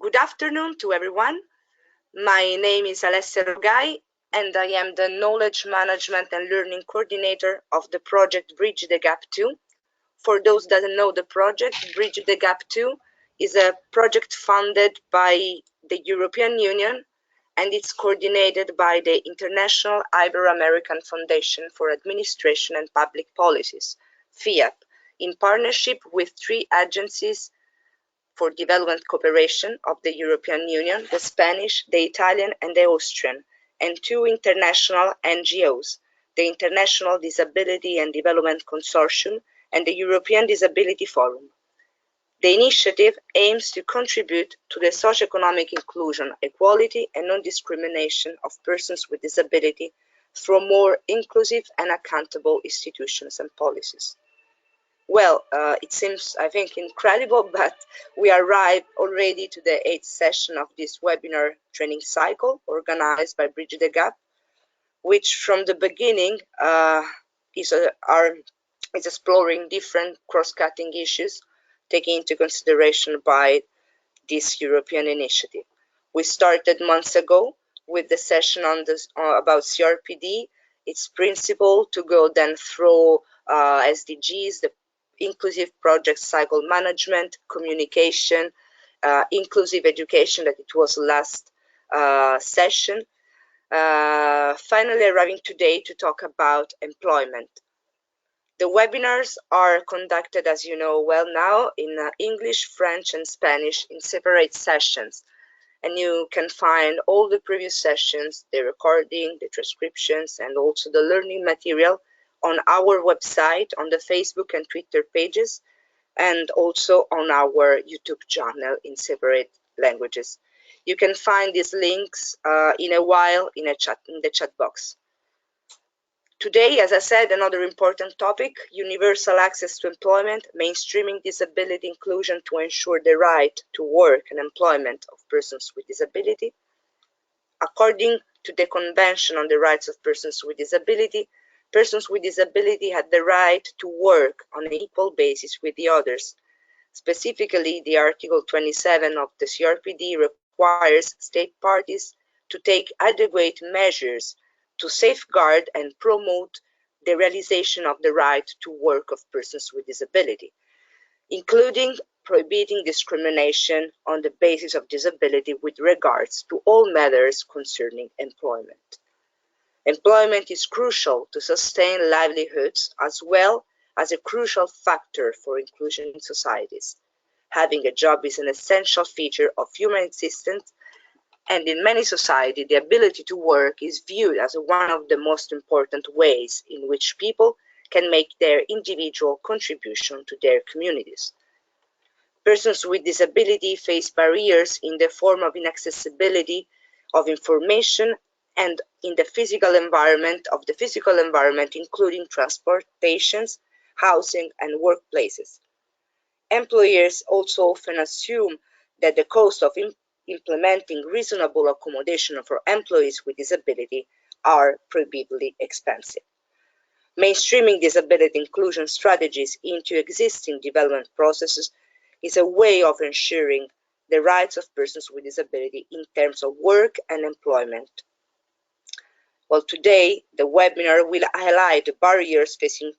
Good afternoon to everyone. My name is Alessia Rogai, and I am the Knowledge Management and Learning Coordinator of the project Bridge the Gap 2. For those that don't know the project, Bridge the Gap 2 is a project funded by the European Union, and it's coordinated by the International Ibero-American Foundation for Administration and Public Policies, FIAP, in partnership with three agencies for development cooperation of the European Union, the Spanish, the Italian, and the Austrian, and two international NGOs, the International Disability and Development Consortium and the European Disability Forum. The initiative aims to contribute to the socio-economic inclusion, equality, and non-discrimination of persons with disability through more inclusive and accountable institutions and policies. Well, it seems, I think, incredible, but we arrived already to the 8th session of this webinar training cycle organized by Bridge the Gap, which from the beginning is exploring different cross-cutting issues taken into consideration by this European initiative. We started months ago with the session on this, about CRPD, its principle, to go then through SDGs, the inclusive project cycle management, communication, inclusive education, that it was last session. Finally arriving today to talk about employment. The webinars are conducted, as you know well now, in English, French, and Spanish in separate sessions. And you can find all the previous sessions, the recording, the transcriptions, and also the learning material on our website, on the Facebook and Twitter pages, and also on our YouTube channel in separate languages. You can find these links in a while in the chat box. Today, as I said, another important topic, universal access to employment, mainstreaming disability inclusion to ensure the right to work and employment of persons with disability. According to the Convention on the Rights of Persons with Disability had the right to work on an equal basis with the others. Specifically, the Article 27 of the CRPD requires state parties to take adequate measures to safeguard and promote the realization of the right to work of persons with disability, including prohibiting discrimination on the basis of disability with regards to all matters concerning employment. Employment is crucial to sustain livelihoods as well as a crucial factor for inclusion in societies. Having a job is an essential feature of human existence, and in many societies, the ability to work is viewed as one of the most important ways in which people can make their individual contribution to their communities. Persons with disability face barriers in the form of inaccessibility of information and in the physical environment, including transportation, housing, and workplaces. Employers also often assume that the cost of implementing reasonable accommodation for employees with disability are prohibitively expensive. Mainstreaming disability inclusion strategies into existing development processes is a way of ensuring the rights of persons with disability in terms of work and employment. Well, today, the webinar will highlight the barriers facing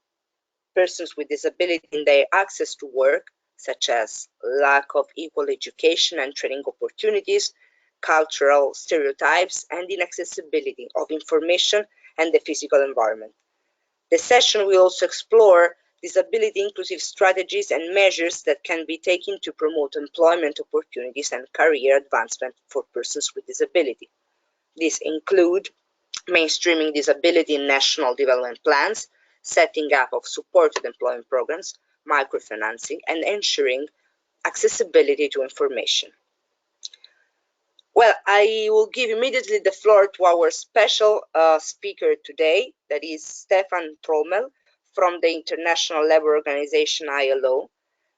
persons with disability in their access to work, such as lack of equal education and training opportunities, cultural stereotypes, and inaccessibility of information and the physical environment. The session will also explore disability inclusive strategies and measures that can be taken to promote employment opportunities and career advancement for persons with disability. These include mainstreaming disability in national development plans, setting up of supported employment programs, microfinancing, and ensuring accessibility to information. Well, I will give immediately the floor to our special speaker today, that is Stefan Trömel from the International Labour Organization ILO.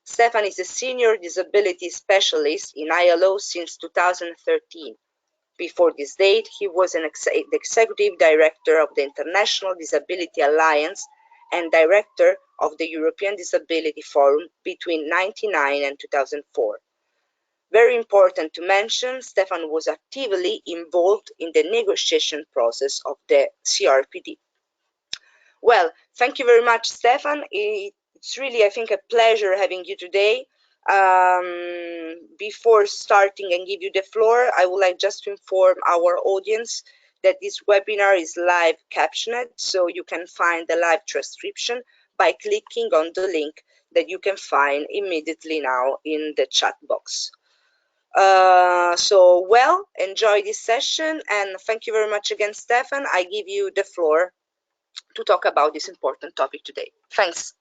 Stefan is a senior disability specialist in ILO since 2013. Before this date, he was the executive director of the International Disability Alliance and director of the European Disability Forum between 1999 and 2004. Very important to mention, Stefan was actively involved in the negotiation process of the CRPD. Well, thank you very much, Stefan. It's really, I think, a pleasure having you today. Before starting and give you the floor, I would like just to inform our audience that this webinar is live captioned, so you can find the live transcription by clicking on the link that you can find immediately now in the chat box. Well, enjoy this session, and thank you very much again, Stefan. I give you the floor to talk about this important topic today. Thanks.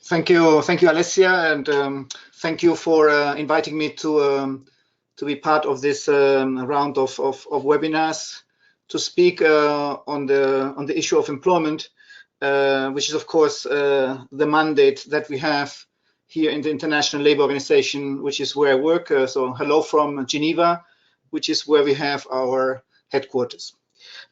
Thank you, Alessia, and thank you for inviting me to be part of this round of webinars to speak on the issue of employment, which is of course the mandate that we have here in the International Labour Organization, which is where I work. So hello from Geneva, which is where we have our headquarters.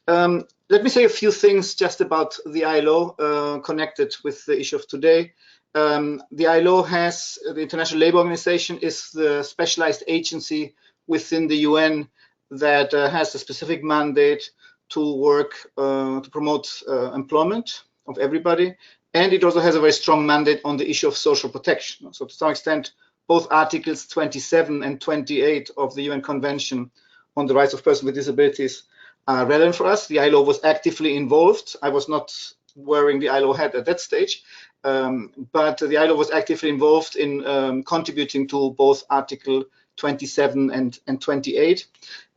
Let me say a few things just about the ILO connected with the issue of today. The ILO the International Labour Organization is the specialized agency within the UN that has a specific mandate to work to promote employment of everybody. And it also has a very strong mandate on the issue of social protection. So to some extent, both Articles 27 and 28 of the UN Convention on the Rights of Persons with Disabilities are relevant for us. The ILO was actively involved. I was not wearing the ILO hat at that stage, but the ILO was actively involved in contributing to both Article 27 and 28.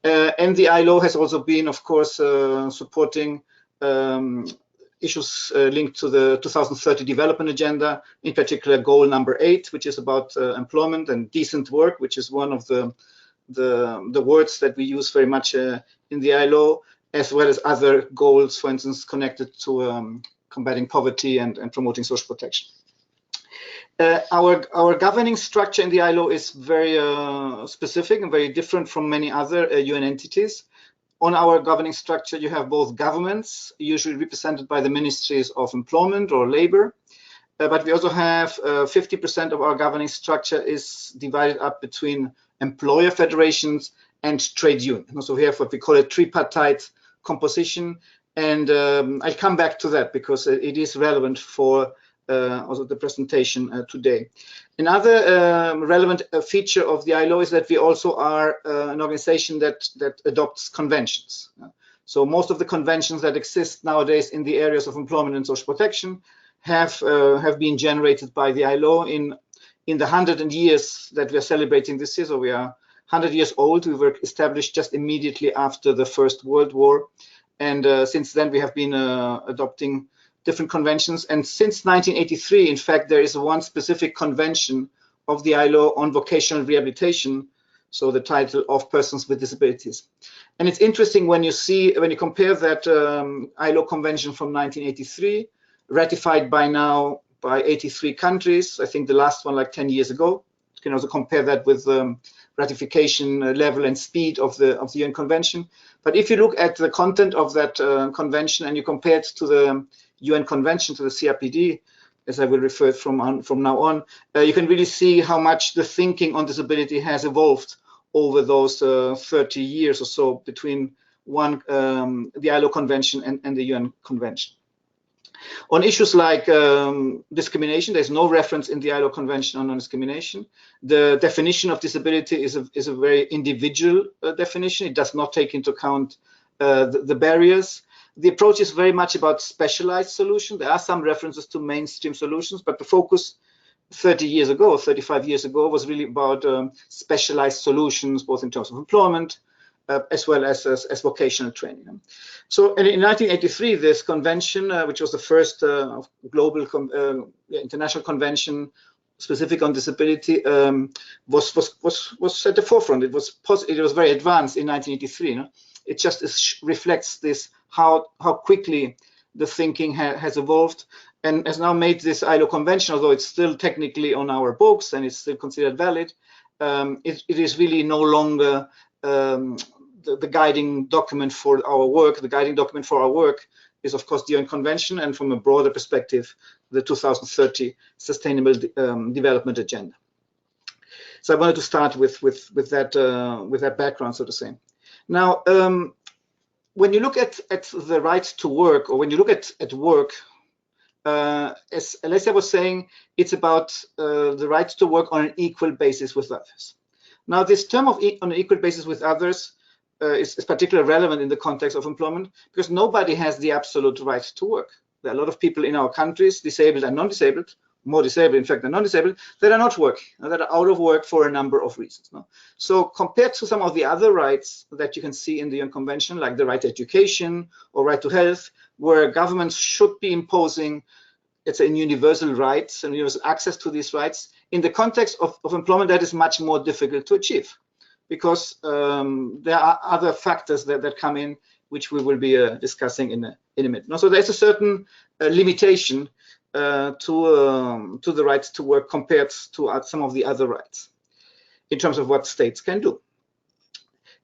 And the ILO has also been, of course, supporting issues linked to the 2030 development agenda, in particular goal number 8, which is about employment and decent work, which is one of the words that we use very much in the ILO, as well as other goals, for instance, connected to combating poverty and promoting social protection. Our governing structure in the ILO is very specific and very different from many other UN entities. On our governing structure, you have both governments, usually represented by the ministries of employment or labor, but we also have 50% of our governing structure is divided up between employer federations and trade unions. So we have what we call a tripartite composition, and I'll come back to that because it is relevant for also the presentation today. Another relevant feature of the ILO is that we also are an organization that adopts conventions. So most of the conventions that exist nowadays in the areas of employment and social protection have been generated by the ILO in the 100 years that we are celebrating this year. So we are 100 years old. We were established just immediately after the First World War, and since then we have been adopting different conventions. And since 1983, in fact, there is one specific convention of the ILO on vocational rehabilitation, so the title of persons with disabilities. And it's interesting when you compare that ILO convention from 1983, ratified by now by 83 countries, I think the last one like 10 years ago. You can also compare that with ratification level and speed of the UN Convention. But if you look at the content of that convention and you compare it to the UN Convention, to the CRPD, as I will refer from now on, you can really see how much the thinking on disability has evolved over those 30 years or so between the ILO Convention and the UN Convention. On issues like discrimination, there's no reference in the ILO Convention on non-discrimination. The definition of disability is a very individual definition. It does not take into account the barriers. The approach is very much about specialized solutions. There are some references to mainstream solutions, but the focus 30 years ago, 35 years ago, was really about specialized solutions, both in terms of employment, as well as vocational training. So in 1983, this convention, which was the first global international convention specific on disability, was at the forefront. It was very advanced in 1983. It just reflects this how quickly the thinking has evolved and has now made this ILO convention, although it's still technically on our books and it's still considered valid. It is really no longer the guiding document for our work. The guiding document for our work is, of course, the UN Convention, and from a broader perspective, the 2030 Sustainable Development Agenda. So I wanted to start with that background, so to say. Now, when you look at the right to work, or when you look at work, as Alessia was saying, it's about the right to work on an equal basis with others. Now, this term of on an equal basis with others is particularly relevant in the context of employment, because nobody has the absolute right to work. There are a lot of people in our countries, disabled and non-disabled, more disabled, in fact, than non-disabled, that are not working, that are out of work for a number of reasons. No? So compared to some of the other rights that you can see in the UN Convention, like the right to education or right to health, where governments should be imposing, it's a universal rights and universal access to these rights, in the context of employment, that is much more difficult to achieve, because there are other factors that come in, which we will be discussing in a minute. So there's a certain limitation to the right to work compared to some of the other rights in terms of what states can do.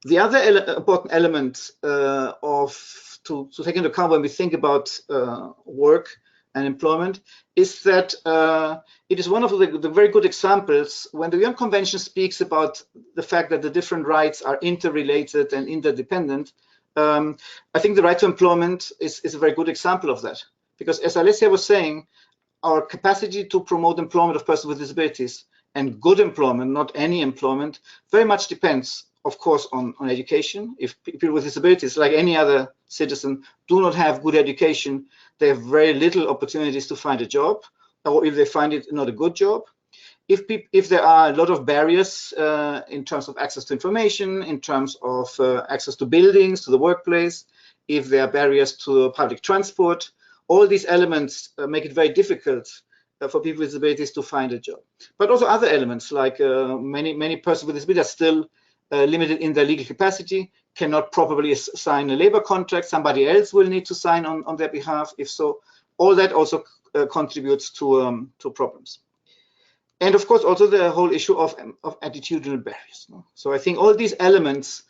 The other important element to take into account when we think about work and employment is that it is one of the very good examples when the UN Convention speaks about the fact that the different rights are interrelated and interdependent. I think the right to employment is a very good example of that, because as Alessia was saying, our capacity to promote employment of persons with disabilities, and good employment, not any employment, very much depends, of course, on education. If people with disabilities, like any other citizen, do not have good education, they have very little opportunities to find a job, or if they find it not a good job. If there are a lot of barriers in terms of access to information, in terms of access to buildings, to the workplace, if there are barriers to public transport, all these elements make it very difficult for people with disabilities to find a job. But also other elements, like many persons with disabilities are still limited in their legal capacity, cannot properly sign a labor contract, somebody else will need to sign on their behalf. If so, all that also contributes to problems. And of course, also the whole issue of attitudinal barriers. So I think all these elements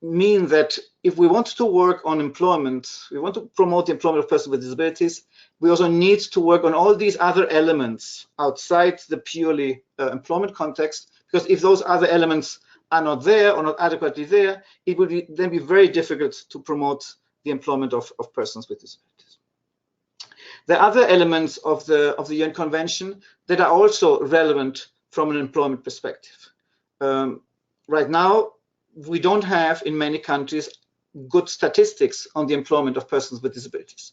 mean that if we want to work on employment, we want to promote the employment of persons with disabilities, we also need to work on all these other elements outside the purely employment context, because if those other elements are not there or not adequately there, it would then be very difficult to promote the employment of persons with disabilities. There are other elements of the UN Convention that are also relevant from an employment perspective. Right now, we don't have in many countries good statistics on the employment of persons with disabilities.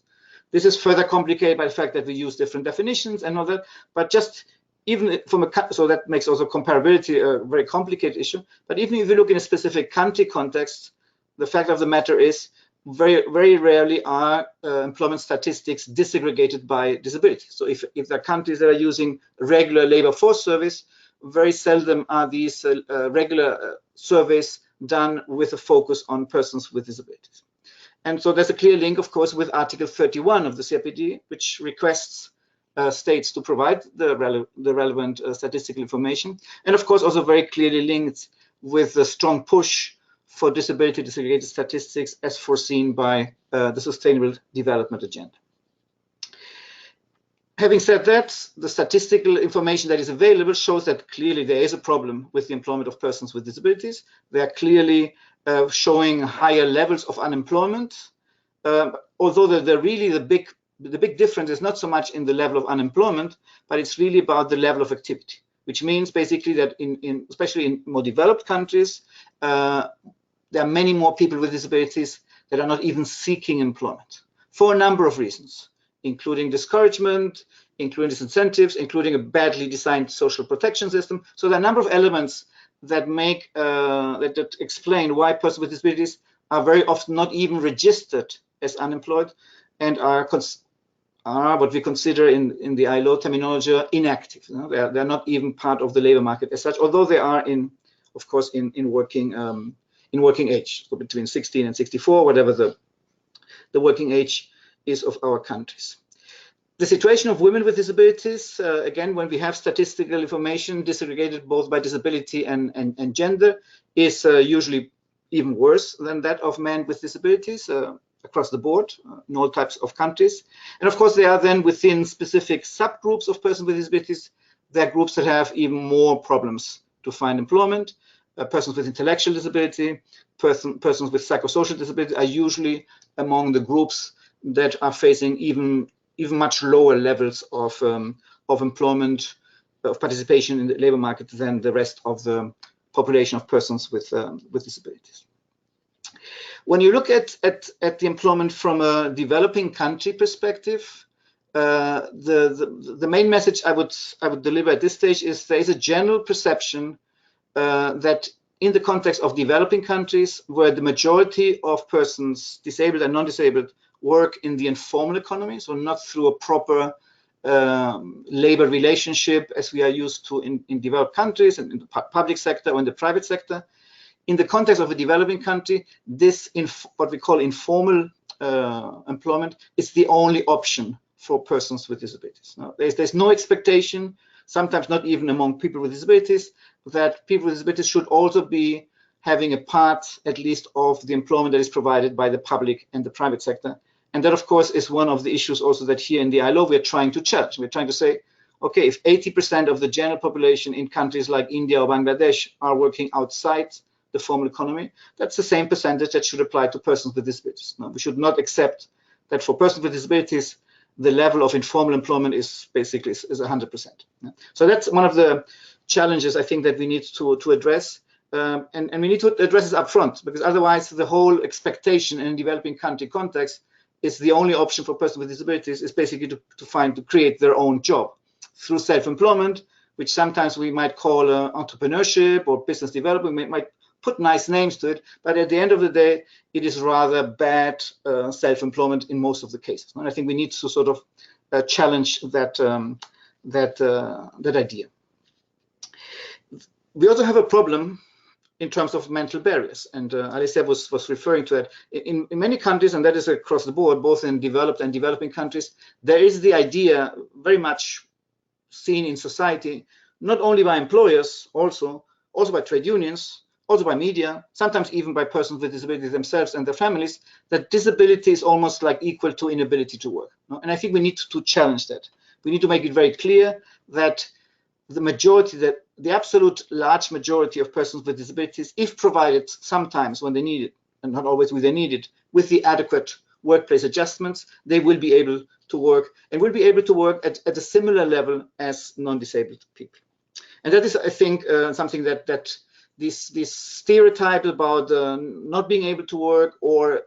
This is further complicated by the fact that we use different definitions and all that, but just even from so that makes also comparability a very complicated issue. But even if you look in a specific country context, the fact of the matter is very, very rarely are employment statistics disaggregated by disability. So if there are countries that are using regular labor force surveys, very seldom are these regular surveys done with a focus on persons with disabilities. And so there's a clear link, of course, with Article 31 of the CRPD, which requests states to provide the relevant statistical information. And of course, also very clearly linked with the strong push for disability disaggregated statistics as foreseen by the Sustainable Development Agenda. Having said that, the statistical information that is available shows that clearly there is a problem with the employment of persons with disabilities. They are clearly showing higher levels of unemployment, although the big difference is not so much in the level of unemployment, but it's really about the level of activity, which means basically that especially in more developed countries, there are many more people with disabilities that are not even seeking employment for a number of reasons, including discouragement, including disincentives, including a badly designed social protection system. So there are a number of elements that make that explain why persons with disabilities are very often not even registered as unemployed and are what we consider in the ILO terminology inactive. You know? They're not even part of the labor market as such, although they are of course in working age, so between 16 and 64, whatever the working age is of our countries. The situation of women with disabilities, again, when we have statistical information disaggregated both by disability and gender, is usually even worse than that of men with disabilities across the board in all types of countries. And of course, there are then within specific subgroups of persons with disabilities, there are groups that have even more problems to find employment. Persons with intellectual disability, persons with psychosocial disability are usually among the groups that are facing even much lower levels of employment, of participation in the labor market than the rest of the population of persons with disabilities. When you look at the employment from a developing country perspective, the main message I would deliver at this stage is there is a general perception that in the context of developing countries, where the majority of persons, disabled and non-disabled, work in the informal economy, so not through a proper labor relationship as we are used to in developed countries and in the public sector or in the private sector. In the context of a developing country, this what we call informal employment is the only option for persons with disabilities. Now, there's no expectation, sometimes not even among people with disabilities, that people with disabilities should also be having a part, at least, of the employment that is provided by the public and the private sector. And that, of course, is one of the issues also that here in the ILO we're trying to challenge. We're trying to say, okay, if 80% of the general population in countries like India or Bangladesh are working outside the formal economy, that's the same percentage that should apply to persons with disabilities. Now, we should not accept that for persons with disabilities, the level of informal employment is basically 100%. So that's one of the challenges I think that we need to address. And we need to address this upfront, because otherwise the whole expectation in a developing country context is the only option for persons with disabilities is basically to create their own job through self-employment, which sometimes we might call entrepreneurship or business development. We might put nice names to it, but at the end of the day, it is rather bad self-employment in most of the cases. And I think we need to sort of challenge that idea. We also have a problem in terms of mental barriers, and Alessia was referring to that. In many countries, and that is across the board, both in developed and developing countries, there is the idea very much seen in society, not only by employers, also by trade unions, also by media, sometimes even by persons with disabilities themselves and their families, that disability is almost like equal to inability to work. And I think we need to challenge that. We need to make it very clear that the majority, the absolute large majority of persons with disabilities, if provided sometimes when they need it, and not always when they need it, with the adequate workplace adjustments, they will be able to work, and will be able to work at a similar level as non-disabled people. And that is, I think, something that this stereotype about not being able to work, or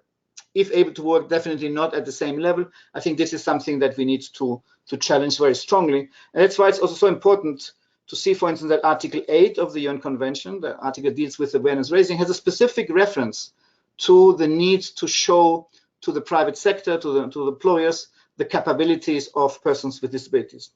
if able to work, definitely not at the same level. I think this is something that we need to challenge very strongly. And that's why it's also so important to see, for instance, that Article 8 of the UN Convention, the article deals with awareness raising, has a specific reference to the need to show to the private sector, to the employers, the capabilities of persons with disabilities.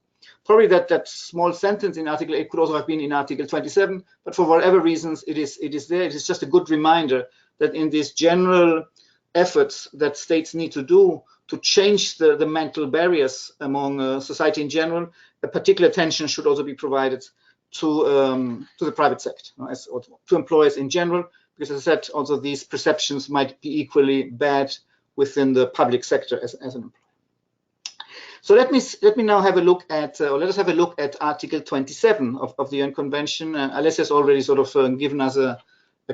Probably that small sentence in Article 8 could also have been in Article 27, but for whatever reasons it is there. It is just a good reminder that in these general efforts that states need to do to change the mental barriers among society in general, a particular attention should also be provided to the private sector, or to employers in general, because as I said, also these perceptions might be equally bad within the public sector as an employer. So let me now have a look at, or let us have a look at Article 27 of the UN Convention. Alessia has already sort of given us a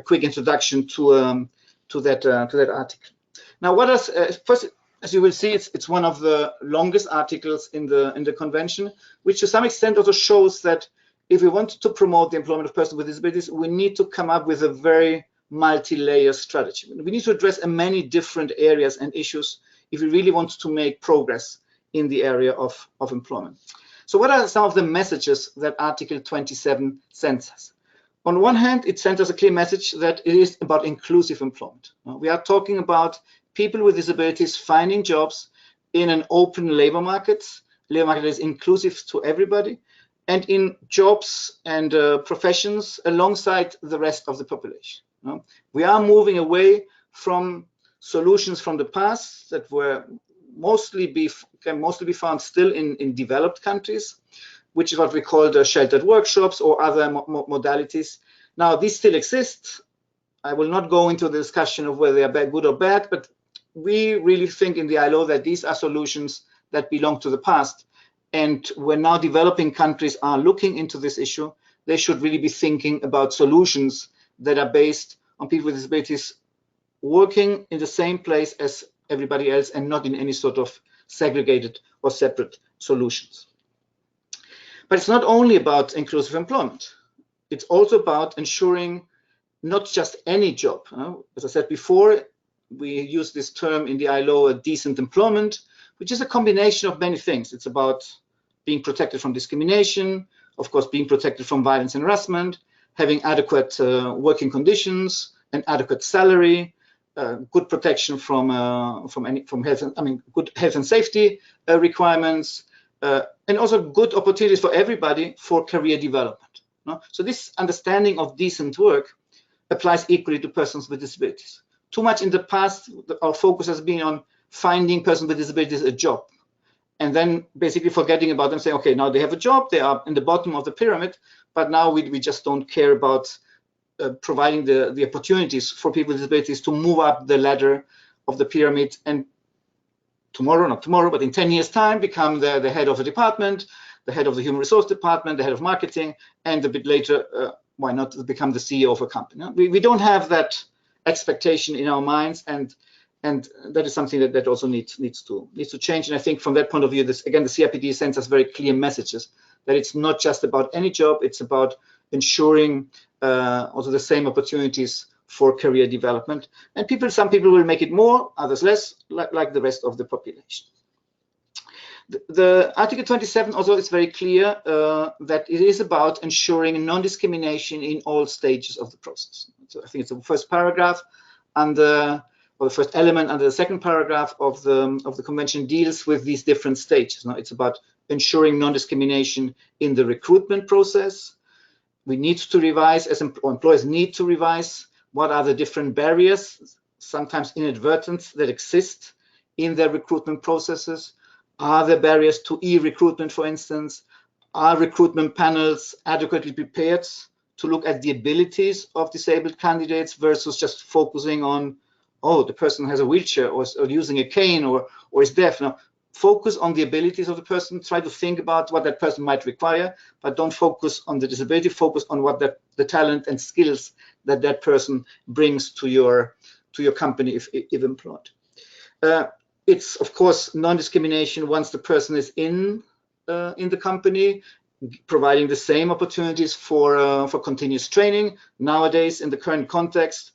quick introduction to that article. Now, what does first, as you will see, it's one of the longest articles in the convention, which to some extent also shows that if we want to promote the employment of persons with disabilities, we need to come up with a very multi-layer strategy. We need to address many different areas and issues if we really want to make progress in the area of employment. So what are some of the messages that Article 27 sends us? On one hand, it sends us a clear message that it is about inclusive employment. We are talking about people with disabilities finding jobs in an open labor market that is inclusive to everybody, and in jobs and professions alongside the rest of the population. We are moving away from solutions from the past that were can mostly be found still in developed countries, which is what we call the sheltered workshops or other modalities. Now, these still exist. I will not go into the discussion of whether they are good or bad, but we really think in the ILO that these are solutions that belong to the past. And when now developing countries are looking into this issue, they should really be thinking about solutions that are based on people with disabilities working in the same place as everybody else and not in any sort of segregated or separate solutions. But it's not only about inclusive employment. It's also about ensuring not just any job. As I said before, we use this term in the ILO, decent employment, which is a combination of many things. It's about being protected from discrimination, of course, being protected from violence and harassment, having adequate working conditions, an adequate salary, good protection from health, good health and safety requirements, and also good opportunities for everybody for career development. No? So this understanding of decent work applies equally to persons with disabilities. Too much in the past, our focus has been on finding persons with disabilities a job, and then basically forgetting about them, saying, okay, now they have a job, they are in the bottom of the pyramid, but now we just don't care about providing the opportunities for people with disabilities to move up the ladder of the pyramid and tomorrow, not tomorrow, but in 10 years' time, become the head of a department, the head of the human resource department, the head of marketing, and a bit later, why not become the CEO of a company? We don't have that expectation in our minds, and that is something that also needs to change. And I think from that point of view, this again, the CRPD sends us very clear messages that it's not just about any job; it's about ensuring also the same opportunities for career development. And some people will make it more, others less, like the rest of the population. The Article 27 also is very clear that it is about ensuring non-discrimination in all stages of the process. So I think it's the first paragraph or the first element under the second paragraph of the convention deals with these different stages. Now, it's about ensuring non-discrimination in the recruitment process. We need to revise, employers need to revise what are the different barriers, sometimes inadvertent, that exist in their recruitment processes. Are there barriers to e-recruitment, for instance? Are recruitment panels adequately prepared to look at the abilities of disabled candidates versus just focusing on, oh, the person has a wheelchair or using a cane or is deaf? Now, focus on the abilities of the person, try to think about what that person might require, but don't focus on the disability, focus on what the talent and skills that person brings to your company if employed. It's, of course, non-discrimination once the person is in the company, providing the same opportunities for continuous training. Nowadays, in the current context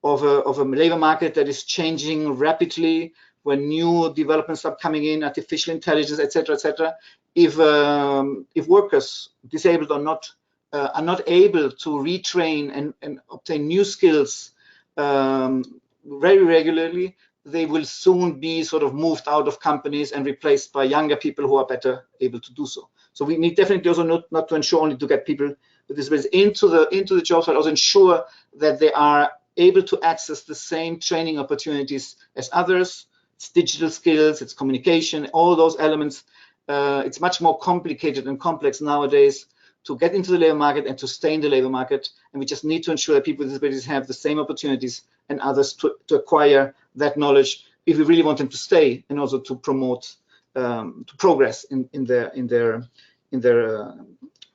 of a labor market that is changing rapidly, when new developments are coming in, artificial intelligence, etc., if workers, disabled or not, are not able to retrain and obtain new skills very regularly, they will soon be sort of moved out of companies and replaced by younger people who are better able to do so. So we need definitely also not to ensure only to get people with disabilities into the jobs, but also ensure that they are able to access the same training opportunities as others. It's digital skills, it's communication, all those elements. It's much more complicated and complex nowadays to get into the labor market and to stay in the labor market. And we just need to ensure that people with disabilities have the same opportunities and others to acquire that knowledge if we really want them to stay and also to promote, to progress in their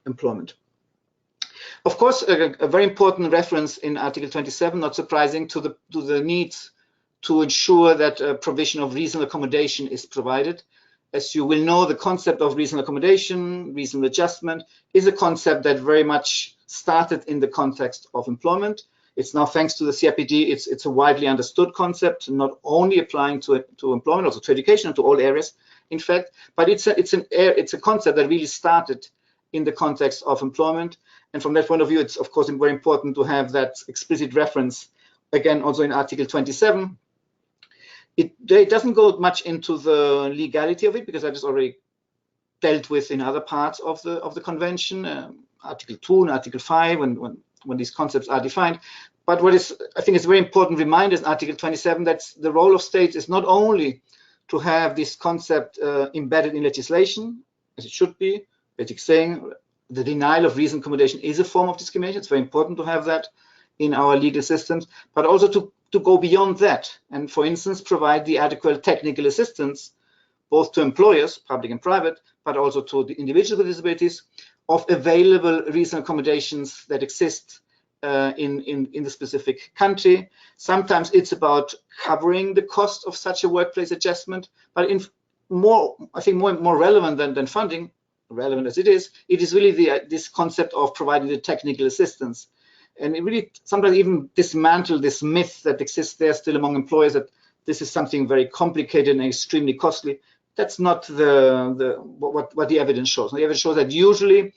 employment. Of course, a very important reference in Article 27, not surprising, to the need to ensure that provision of reasonable accommodation is provided. As you will know, the concept of reasonable accommodation, reasonable adjustment, is a concept that very much started in the context of employment. It's now, thanks to the CRPD, it's a widely understood concept, not only applying to employment, also to education and to all areas, in fact, but it's a concept that really started in the context of employment. And from that point of view, it's of course very important to have that explicit reference, again, also in Article 27. It doesn't go much into the legality of it, because that is already dealt with in other parts of the convention, Article 2 and Article 5, when these concepts are defined. But what is, I think, is very important reminder in Article 27, that the role of states is not only to have this concept embedded in legislation, as it should be, basically saying the denial of reasonable accommodation is a form of discrimination. It's very important to have that in our legal systems, but also to go beyond that and, for instance, provide the adequate technical assistance both to employers, public and private, but also to the individuals with disabilities, of available reasonable accommodations that exist in the specific country. Sometimes it's about covering the cost of such a workplace adjustment, but I think more relevant than funding, relevant as it is really this concept of providing the technical assistance. And it really sometimes even dismantle this myth that exists there still among employers that this is something very complicated and extremely costly. That's not what the evidence shows. The evidence shows that usually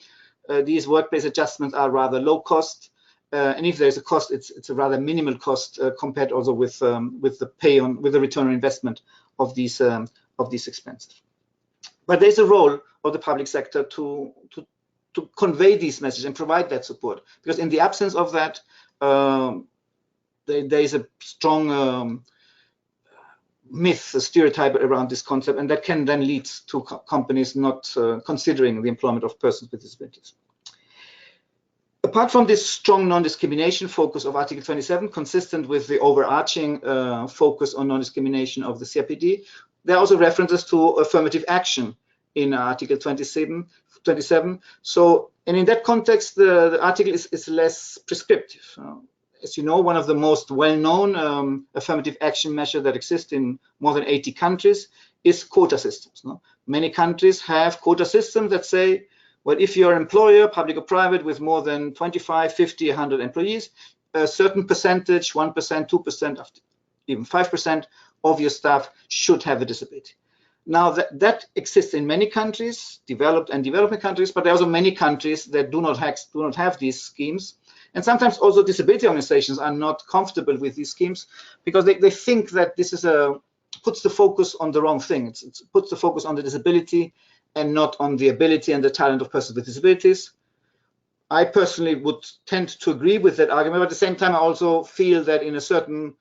these workplace adjustments are rather low cost, and if there's a cost, it's a rather minimal cost compared also with the return on investment of these expenses. But there's a role of the public sector to convey these messages and provide that support, because in the absence of that, there is a strong myth, a stereotype around this concept, and that can then lead to companies not considering the employment of persons with disabilities. Apart from this strong non-discrimination focus of Article 27, consistent with the overarching focus on non-discrimination of the CRPD, there are also references to affirmative action in Article 27. So, and in that context, the article is less prescriptive. As you know, one of the most well-known affirmative action measures that exist in more than 80 countries is quota systems. Many countries have quota systems that say, well, if you're an employer, public or private, with more than 25, 50, 100 employees, a certain percentage, 1%, 2%, even 5% of your staff should have a disability. Now, that exists in many countries, developed and developing countries, but there are also many countries that do not have these schemes. And sometimes also disability organizations are not comfortable with these schemes because they think that this is puts the focus on the wrong thing. It puts the focus on the disability and not on the ability and the talent of persons with disabilities. I personally would tend to agree with that argument, but at the same time, I also feel that in certain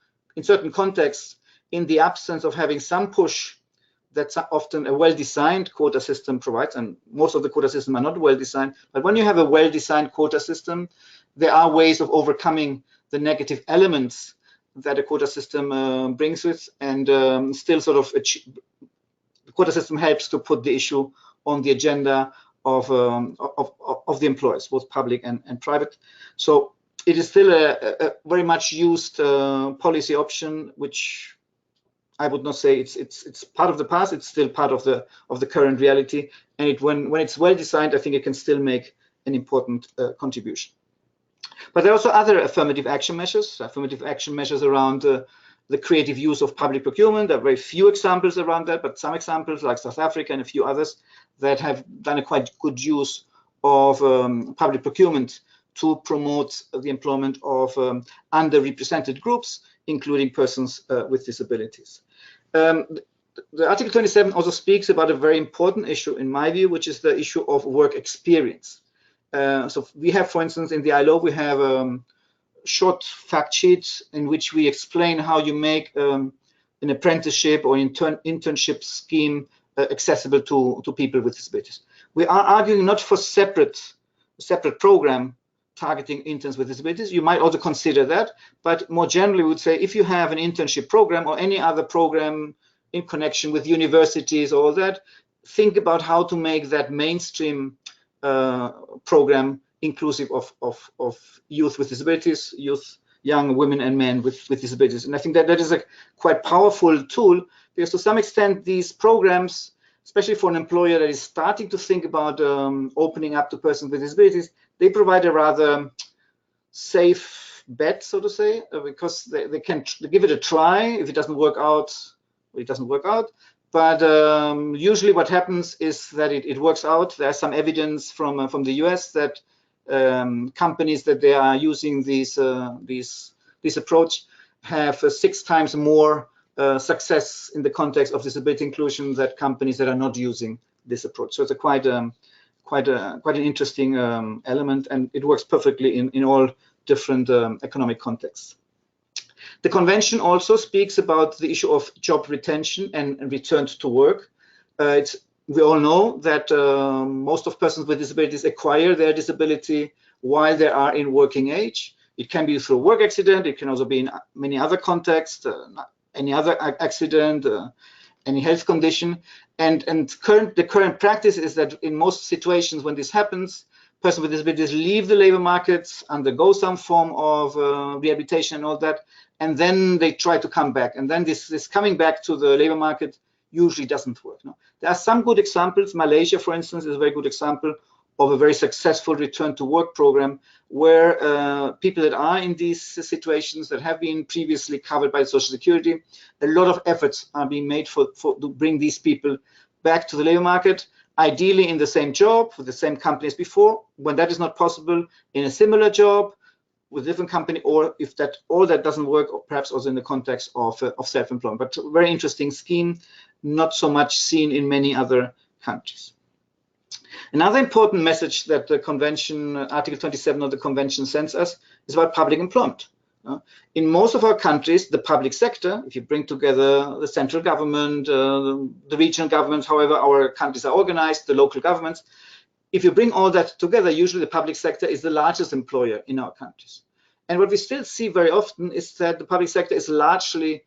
contexts, in the absence of having some push that often a well-designed quota system provides, and most of the quota systems are not well-designed, but when you have a well-designed quota system, there are ways of overcoming the negative elements that a quota system brings with, and still sort of the quota system helps to put the issue on the agenda of the employers, both public and private. So it is still a very much used policy option, which I would not say it's part of the past. It's still part of the current reality, and when it's well designed, I think it can still make an important contribution. But there are also other affirmative action measures around the creative use of public procurement. There are very few examples around that, but some examples like South Africa and a few others that have done a quite good use of public procurement to promote the employment of underrepresented groups, including persons with disabilities. The Article 27 also speaks about a very important issue, in my view, which is the issue of work experience. So we have, for instance, in the ILO, we have short fact sheets in which we explain how you make an apprenticeship or internship scheme accessible to people with disabilities. We are arguing not for separate program targeting interns with disabilities. You might also consider that, but more generally, we would say if you have an internship program or any other program in connection with universities or all that, think about how to make that mainstream program inclusive of youth with disabilities, young women and men with disabilities. And I think that is a quite powerful tool, because to some extent these programs, especially for an employer that is starting to think about opening up to persons with disabilities, they provide a rather safe bet, so to say, because they can give it a try. If it doesn't work out, it doesn't work out. But usually what happens is that it works out. There's some evidence from the US that companies that they are using this approach have 6 times more success in the context of disability inclusion than companies that are not using this approach. So it's a quite an interesting element, and it works perfectly in all different economic contexts. The convention also speaks about the issue of job retention and return to work. We all know that most of persons with disabilities acquire their disability while they are in working age. It can be through a work accident. It can also be in many other contexts, any other accident, any health condition. And the current practice is that in most situations when this happens, persons with disabilities leave the labor markets, undergo some form of rehabilitation and all that, and then they try to come back. And then this coming back to the labor market usually doesn't work. No? There are some good examples. Malaysia, for instance, is a very good example of a very successful return to work program where people that are in these situations that have been previously covered by Social Security, a lot of efforts are being made to bring these people back to the labor market, ideally in the same job with the same company as before. When that is not possible, in a similar job with a different company, or if that all that doesn't work, or perhaps also in the context of self-employment. But a very interesting scheme, not so much seen in many other countries. Another important message that the convention, Article 27 of the convention, sends us is about public employment. In most of our countries, the public sector, if you bring together the central government, the regional governments, however our countries are organized, the local governments, if you bring all that together, usually the public sector is the largest employer in our countries. And what we still see very often is that the public sector is largely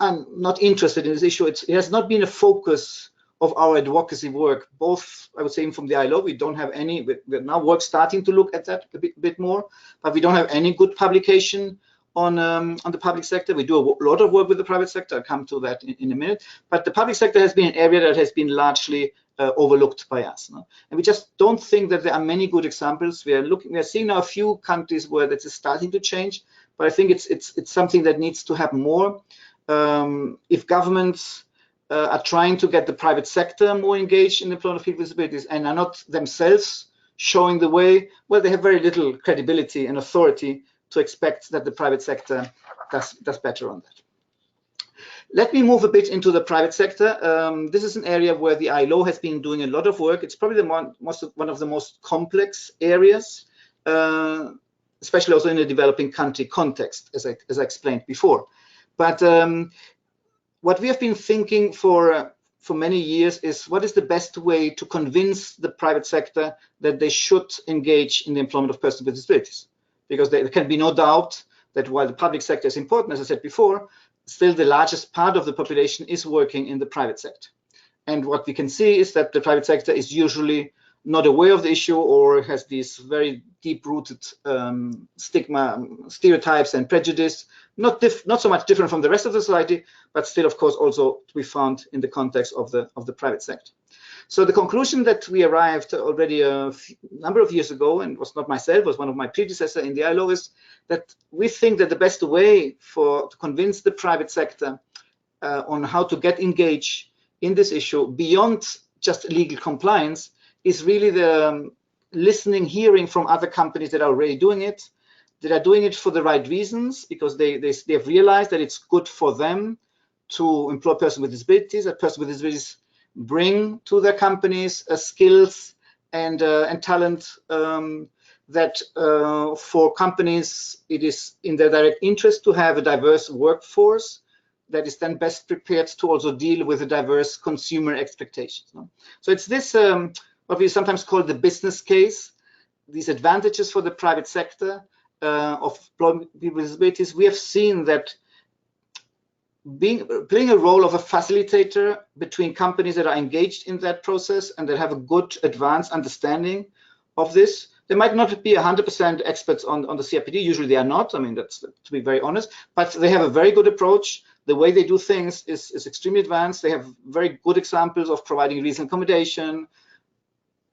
not interested in this issue. It has not been a focus of our advocacy work, both, I would say, from the ILO, we don't have any, we're now starting to look at that a bit more, but we don't have any good publication on the public sector. We do a lot of work with the private sector. I'll come to that in a minute, but the public sector has been an area that has been largely overlooked by us. No? And we just don't think that there are many good examples. We are seeing now a few countries where that is starting to change, but I think it's something that needs to happen more. If governments are trying to get the private sector more engaged in the employment of people with disabilities and are not themselves showing the way, well, they have very little credibility and authority to expect that the private sector does better on that. Let me move a bit into the private sector. This is an area where the ILO has been doing a lot of work. It's probably one of the most complex areas, especially also in a developing country context, as I explained before. But what we have been thinking for many years is what is the best way to convince the private sector that they should engage in the employment of persons with disabilities? Because there can be no doubt that while the public sector is important, as I said before, still the largest part of the population is working in the private sector. And what we can see is that the private sector is usually not aware of the issue or has these very deep-rooted stigma, stereotypes and prejudice, not so much different from the rest of the society, but still, of course, also to be found in the context of the private sector. So the conclusion that we arrived already a number of years ago, and was not myself, was one of my predecessors in the ILO, is that we think that the best way to convince the private sector on how to get engaged in this issue beyond just legal compliance is really the listening, hearing from other companies that are already doing it, that are doing it for the right reasons, because they've realized that it's good for them to employ persons with disabilities, that persons with disabilities bring to their companies skills and talent that for companies it is in their direct interest to have a diverse workforce that is then best prepared to also deal with the diverse consumer expectations. No? So it's this what we sometimes call the business case, these advantages for the private sector of employing people with disabilities. We have seen that playing a role of a facilitator between companies that are engaged in that process and that have a good advanced understanding of this. They might not be 100% experts on the CRPD. Usually they are not. I mean, that's to be very honest, but they have a very good approach. The way they do things is extremely advanced. They have very good examples of providing reasonable accommodation.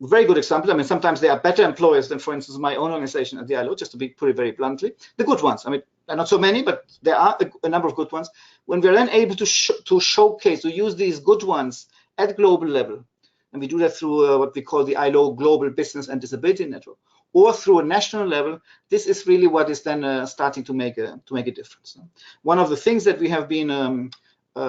Very good example. I mean, sometimes they are better employers than, for instance, my own organization at the ILO, just to put it very bluntly. The good ones. I mean, there are not so many, but there are a number of good ones. When we're then able to showcase, to use these good ones at global level, and we do that through what we call the ILO Global Business and Disability Network, or through a national level, this is really what is then starting to make a difference. One of the things that we have been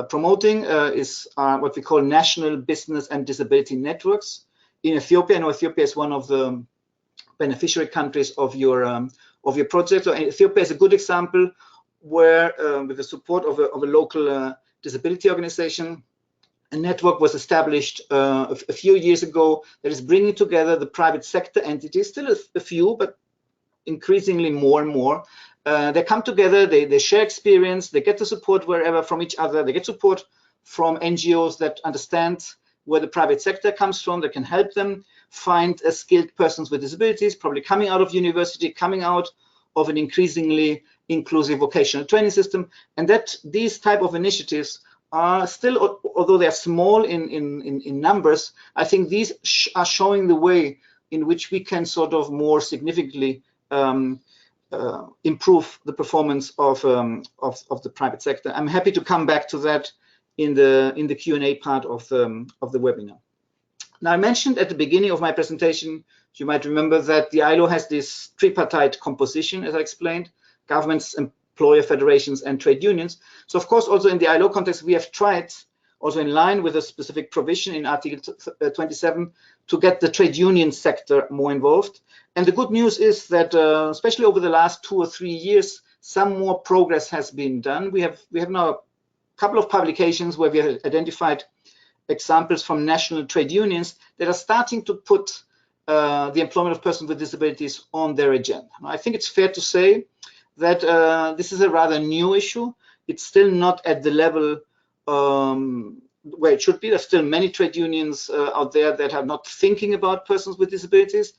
promoting is what we call national business and disability networks. In Ethiopia, and Ethiopia is one of the beneficiary countries of your project. So Ethiopia is a good example where, with the support of a local disability organization, a network was established a few years ago that is bringing together the private sector entities, still a few, but increasingly more and more. They come together, they share experience, they get the support wherever from each other, they get support from NGOs that understand where the private sector comes from that can help them find skilled persons with disabilities, probably coming out of university, coming out of an increasingly inclusive vocational training system. And that these type of initiatives are still, although they're small in numbers, I think these are showing the way in which we can sort of more significantly improve the performance of the private sector. I'm happy to come back to that in the Q&A part of the webinar. Now, I mentioned at the beginning of my presentation, you might remember that the ILO has this tripartite composition, as I explained, governments, employer federations, and trade unions. So, of course, also in the ILO context, we have tried, also in line with a specific provision in Article 27, to get the trade union sector more involved. And the good news is that, especially over the last 2 or 3 years, some more progress has been done. We have now a couple of publications where we have identified examples from national trade unions that are starting to put the employment of persons with disabilities on their agenda. I think it's fair to say that this is a rather new issue. It's still not at the level where it should be. There's still many trade unions out there that are not thinking about persons with disabilities.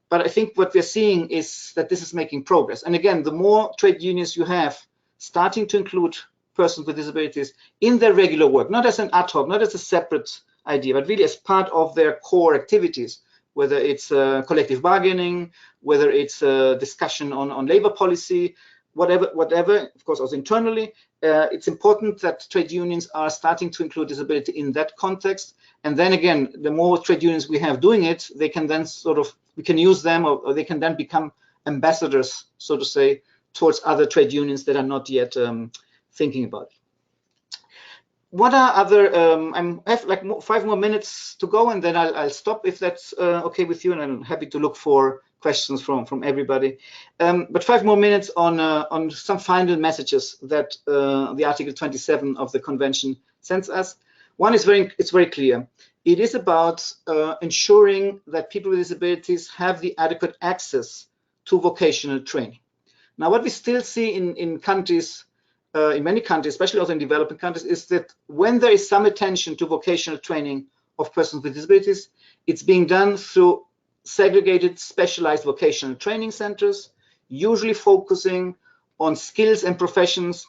But I think what we're seeing is that this is making progress. And again, the more trade unions you have starting to include persons with disabilities in their regular work, not as an ad hoc, not as a separate idea, but really as part of their core activities, whether it's collective bargaining, whether it's a discussion on labor policy, whatever, of course, also internally, it's important that trade unions are starting to include disability in that context. And then again, the more trade unions we have doing it, they can then sort of, we can use them, or they can then become ambassadors, so to say, towards other trade unions that are not yet thinking about it. What are other, I have like 5 more minutes to go, and then I'll stop if that's okay with you, and I'm happy to look for questions from everybody. But 5 more minutes on some final messages that the Article 27 of the Convention sends us. One is it's very clear. It is about ensuring that people with disabilities have the adequate access to vocational training. Now, what we still see in countries, in many countries, especially also in developing countries, is that when there is some attention to vocational training of persons with disabilities, it's being done through segregated, specialized vocational training centers, usually focusing on skills and professions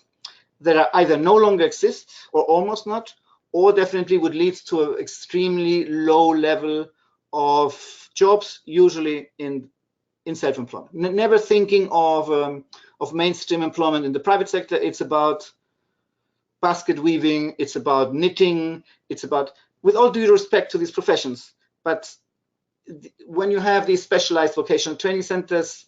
that are either no longer exist or almost not, or definitely would lead to an extremely low level of jobs, usually in self-employment. Never thinking of mainstream employment in the private sector. It's about basket weaving, it's about knitting, it's about, with all due respect to these professions, but when you have these specialized vocational training centers,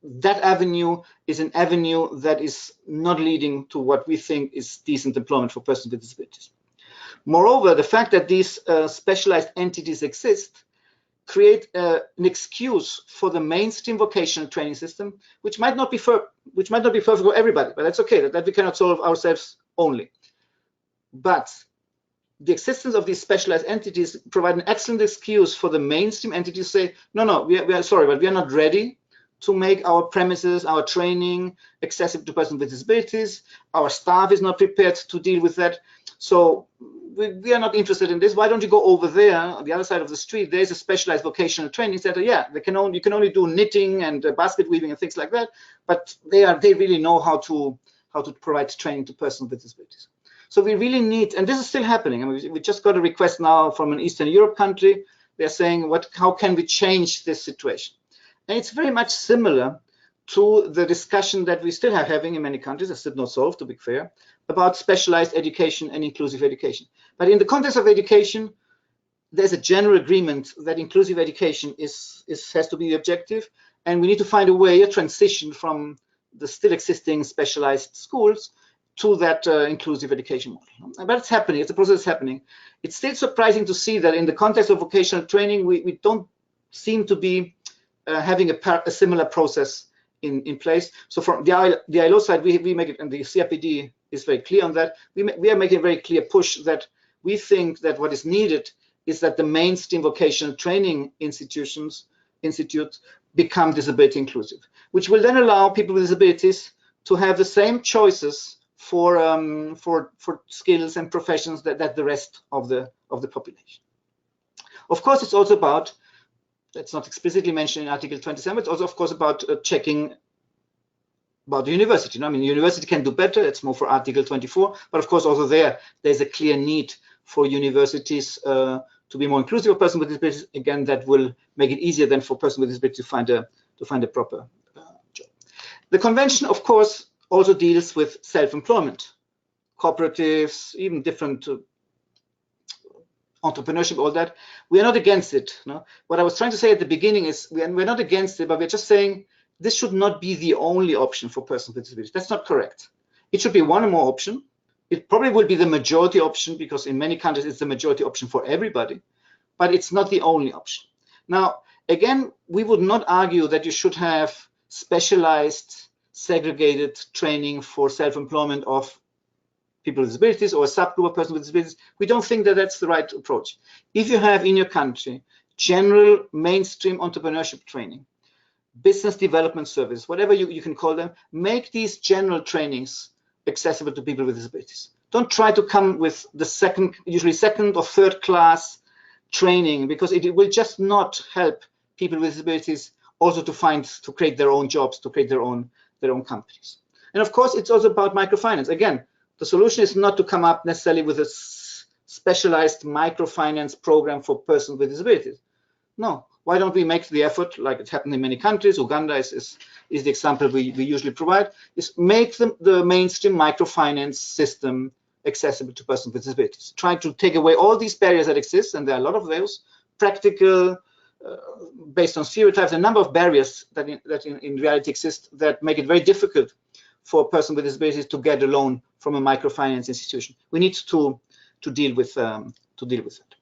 that avenue is an avenue that is not leading to what we think is decent employment for persons with disabilities. Moreover, the fact that these specialized entities exist create an excuse for the mainstream vocational training system, which might not be perfect for everybody, but that's okay. That we cannot solve ourselves only. But the existence of these specialized entities provide an excellent excuse for the mainstream entities to say, no, we are sorry, but we are not ready to make our premises, our training accessible to persons with disabilities. Our staff is not prepared to deal with that. So we are not interested in this. Why don't you go over there on the other side of the street? There's a specialized vocational training center. Yeah, you can only do knitting and basket weaving and things like that, but they really know how to provide training to persons with disabilities. So we really need, and this is still happening. I mean, we just got a request now from an Eastern Europe country. They're saying, how can we change this situation? And it's very much similar to the discussion that we still are having in many countries, it's still not solved, to be fair, about specialized education and inclusive education. But in the context of education, there's a general agreement that inclusive education has to be the objective, and we need to find a way, a transition from the still existing specialized schools to that inclusive education model. But it's happening, it's a process happening. It's still surprising to see that in the context of vocational training, we don't seem to be having a similar process in place. So from the ILO side, we make it, and the CRPD is very clear on that. We are making a very clear push that we think that what is needed is that the mainstream vocational training institutes become disability inclusive, which will then allow people with disabilities to have the same choices for skills and professions that the rest of the population. Of course, it's also about, that's not explicitly mentioned in Article 27, it's also, of course, about checking about the university. I mean, the university can do better. It's more for Article 24, but of course, also there's a clear need for universities to be more inclusive of persons with disabilities. Again, that will make it easier then for persons with disabilities to find a proper job. The convention, of course, also deals with self-employment, cooperatives, even different entrepreneurship, all that. We are not against it. No? What I was trying to say at the beginning is we're not against it, but we're just saying this should not be the only option for persons with disabilities. That's not correct. It should be one or more option. It probably will be the majority option because in many countries it's the majority option for everybody, but it's not the only option. Now, again, we would not argue that you should have specialized, segregated training for self-employment of people with disabilities or a subgroup of persons with disabilities. We don't think that that's the right approach. If you have in your country general mainstream entrepreneurship training, business development service, whatever you can call them, make these general trainings accessible to people with disabilities. Don't try to come with the usually second or third class training, because it will just not help people with disabilities also to create their own jobs, to create their own companies. And of course, it's also about microfinance. Again, the solution is not to come up necessarily with a specialized microfinance program for persons with disabilities. No, why don't we make the effort, like it's happened in many countries, Uganda is the example we usually provide, is make the mainstream microfinance system accessible to persons with disabilities. Try to take away all these barriers that exist, and there are a lot of those, practical, based on stereotypes, a number of barriers that in reality exist that make it very difficult for a person with disabilities to get a loan from a microfinance institution. We need to deal with that.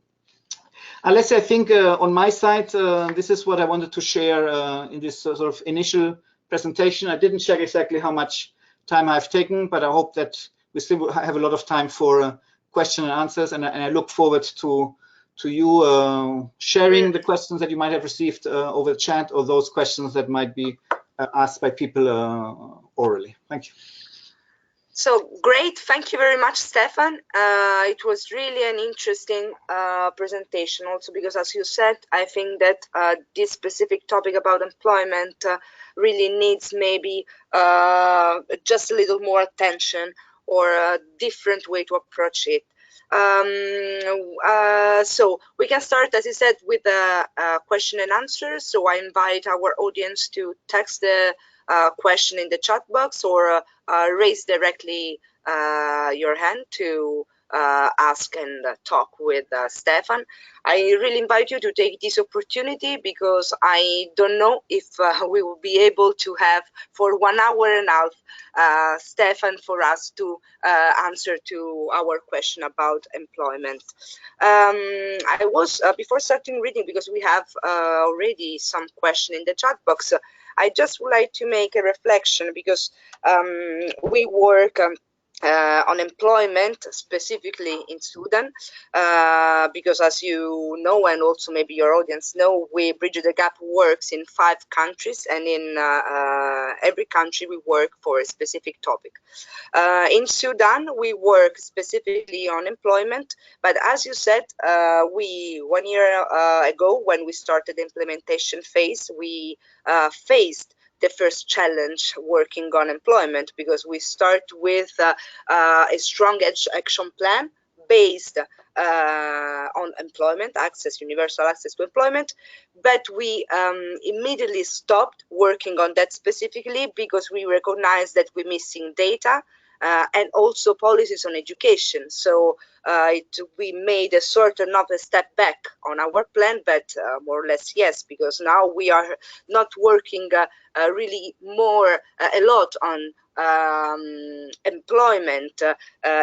Alessia, I think on my side, this is what I wanted to share in this sort of initial presentation. I didn't check exactly how much time I've taken, but I hope that we still have a lot of time for question and answers, and I look forward to you sharing the questions that you might have received over the chat, or those questions that might be asked by people orally. Thank you. So great, thank you very much, Stefan. It was really an interesting presentation also because, as you said, I think that this specific topic about employment really needs maybe just a little more attention or a different way to approach it. So we can start, as you said, with a question and answer. So I invite our audience to text the question in the chat box or raise directly your hand to ask and talk with Stefan. I really invite you to take this opportunity because I don't know if we will be able to have for 1 hour and a half Stefan for us to answer to our question about employment. I was, before starting reading, because we have already some question in the chat box, I just would like to make a reflection because we work on employment specifically in Sudan because, as you know, and also maybe your audience know, we Bridge the Gap works in 5 countries, and in every country we work for a specific topic. In Sudan, we work specifically on employment, but as you said, 1 year ago, when we started the implementation phase, we faced the first challenge working on employment because we start with a strong action plan based on employment access, universal access to employment, but we immediately stopped working on that specifically because we recognized that we're missing data and also policies on education. So we made a sort of a step back on our plan, but more or less yes, because now we are not working really a lot on employment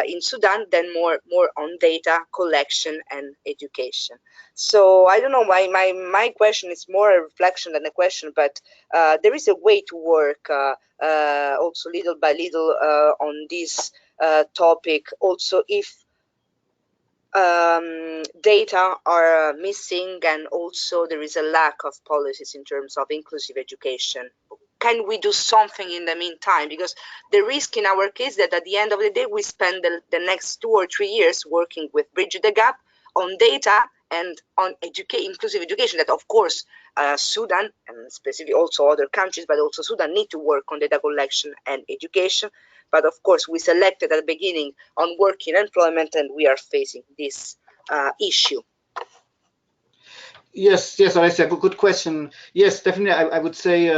in Sudan than more on data collection and education. So I don't know, my question is more a reflection than a question, but there is a way to work also little by little on this topic, also if data are missing and also there is a lack of policies in terms of inclusive education. Can we do something in the meantime? Because the risk in our case that at the end of the day we spend the next 2 or 3 years working with Bridge the Gap on data and on inclusive education, that of course Sudan, and specifically also other countries, but also Sudan, need to work on data collection and education. But of course, we selected at the beginning on working employment, and we are facing this issue. Yes, Alessia, good question. Yes, definitely. I would say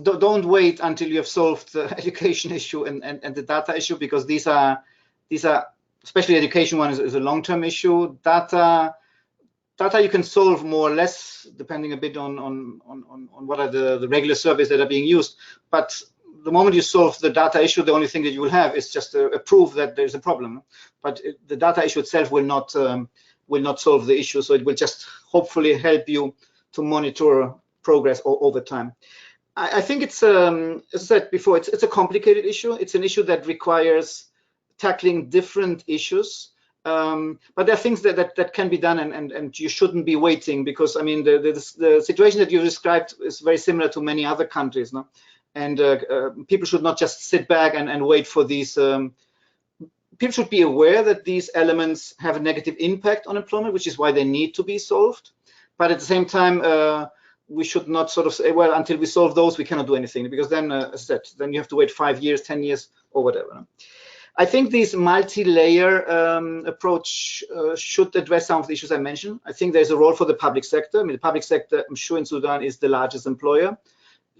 don't wait until you have solved the education issue and the data issue, because these are especially education one is a long-term issue. Data you can solve more or less depending a bit on what are the regular surveys that are being used. But the moment you solve the data issue, the only thing that you will have is just a proof that there's a problem. But the data issue itself will not solve the issue. So it will just hopefully help you to monitor progress over time. I think it's, as I said before, it's a complicated issue. It's an issue that requires tackling different issues. But there are things that can be done, and you shouldn't be waiting, because I mean the situation that you described is very similar to many other countries, no? And people should not just sit back and wait for these. People should be aware that these elements have a negative impact on employment, which is why they need to be solved. But at the same time, we should not sort of say, well, until we solve those, we cannot do anything, because then, as I said, then you have to wait 5 years, 10 years, or whatever. No? I think this multi-layer approach should address some of the issues I mentioned. I think there's a role for the public sector. I mean, the public sector, I'm sure in Sudan, is the largest employer.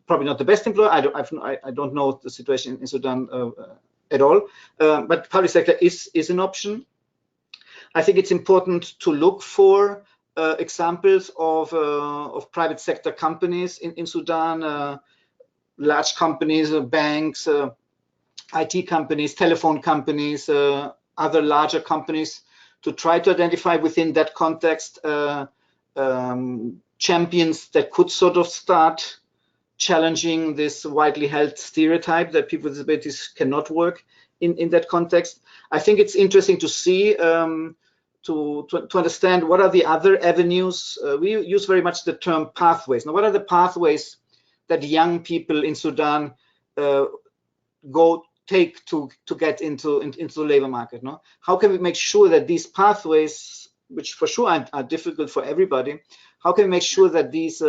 Probably not the best employer. I don't know the situation in Sudan at all. But public sector is an option. I think it's important to look for examples of private sector companies in Sudan, large companies, banks, IT companies, telephone companies, other larger companies, to try to identify within that context champions that could sort of start challenging this widely held stereotype that people with disabilities cannot work in that context. I think it's interesting to see, to understand what are the other avenues. We use very much the term pathways. Now, what are the pathways that young people in Sudan take to get into the labor market? No? How can we make sure that these pathways, which for sure are difficult for everybody, how can we make sure that these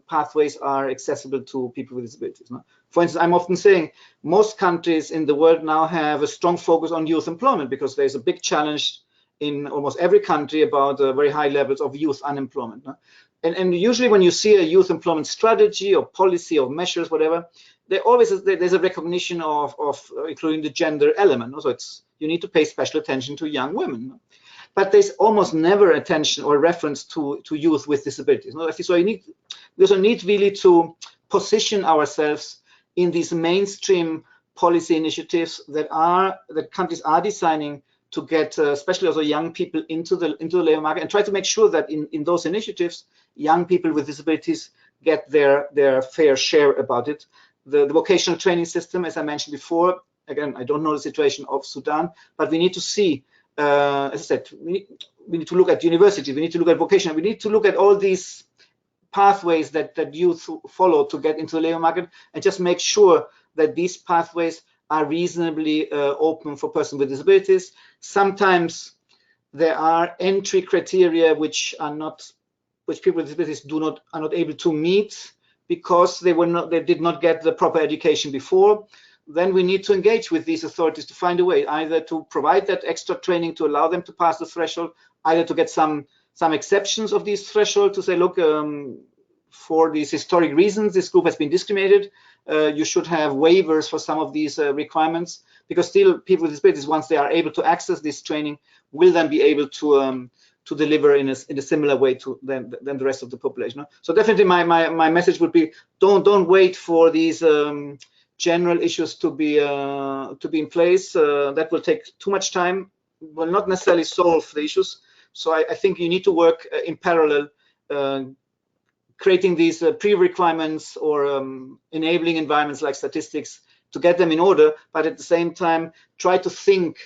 pathways are accessible to people with disabilities? No? For instance, I'm often saying most countries in the world now have a strong focus on youth employment, because there's a big challenge in almost every country about very high levels of youth unemployment. No? And usually when you see a youth employment strategy or policy or measures, whatever, there's a recognition of including the gender element. No? So you need to pay special attention to young women. No? But there's almost never attention or reference to youth with disabilities. No? So we also need really to position ourselves in these mainstream policy initiatives that countries are designing to get especially also young people into the labor market, and try to make sure that in those initiatives, young people with disabilities get their fair share about it. The vocational training system, as I mentioned before, again, I don't know the situation of Sudan, but we need to see, as I said, we need to look at university, we need to look at vocational, we need to look at all these pathways that youth follow to get into the labor market, and just make sure that these pathways are reasonably open for persons with disabilities. Sometimes there are entry criteria which people with disabilities are not able to meet because they did not get the proper education before. Then we need to engage with these authorities to find a way, either to provide that extra training to allow them to pass the threshold, either to get some exceptions of these thresholds to say, look, for these historic reasons, this group has been discriminated. You should have waivers for some of these requirements, because still people with disabilities, once they are able to access this training, will then be able to deliver in a similar way than the rest of the population. So definitely my message would be, don't wait for these general issues to be in place. That will take too much time, will not necessarily solve the issues. So I think you need to work in parallel, creating these pre-requirements or enabling environments like statistics to get them in order, but at the same time try to think,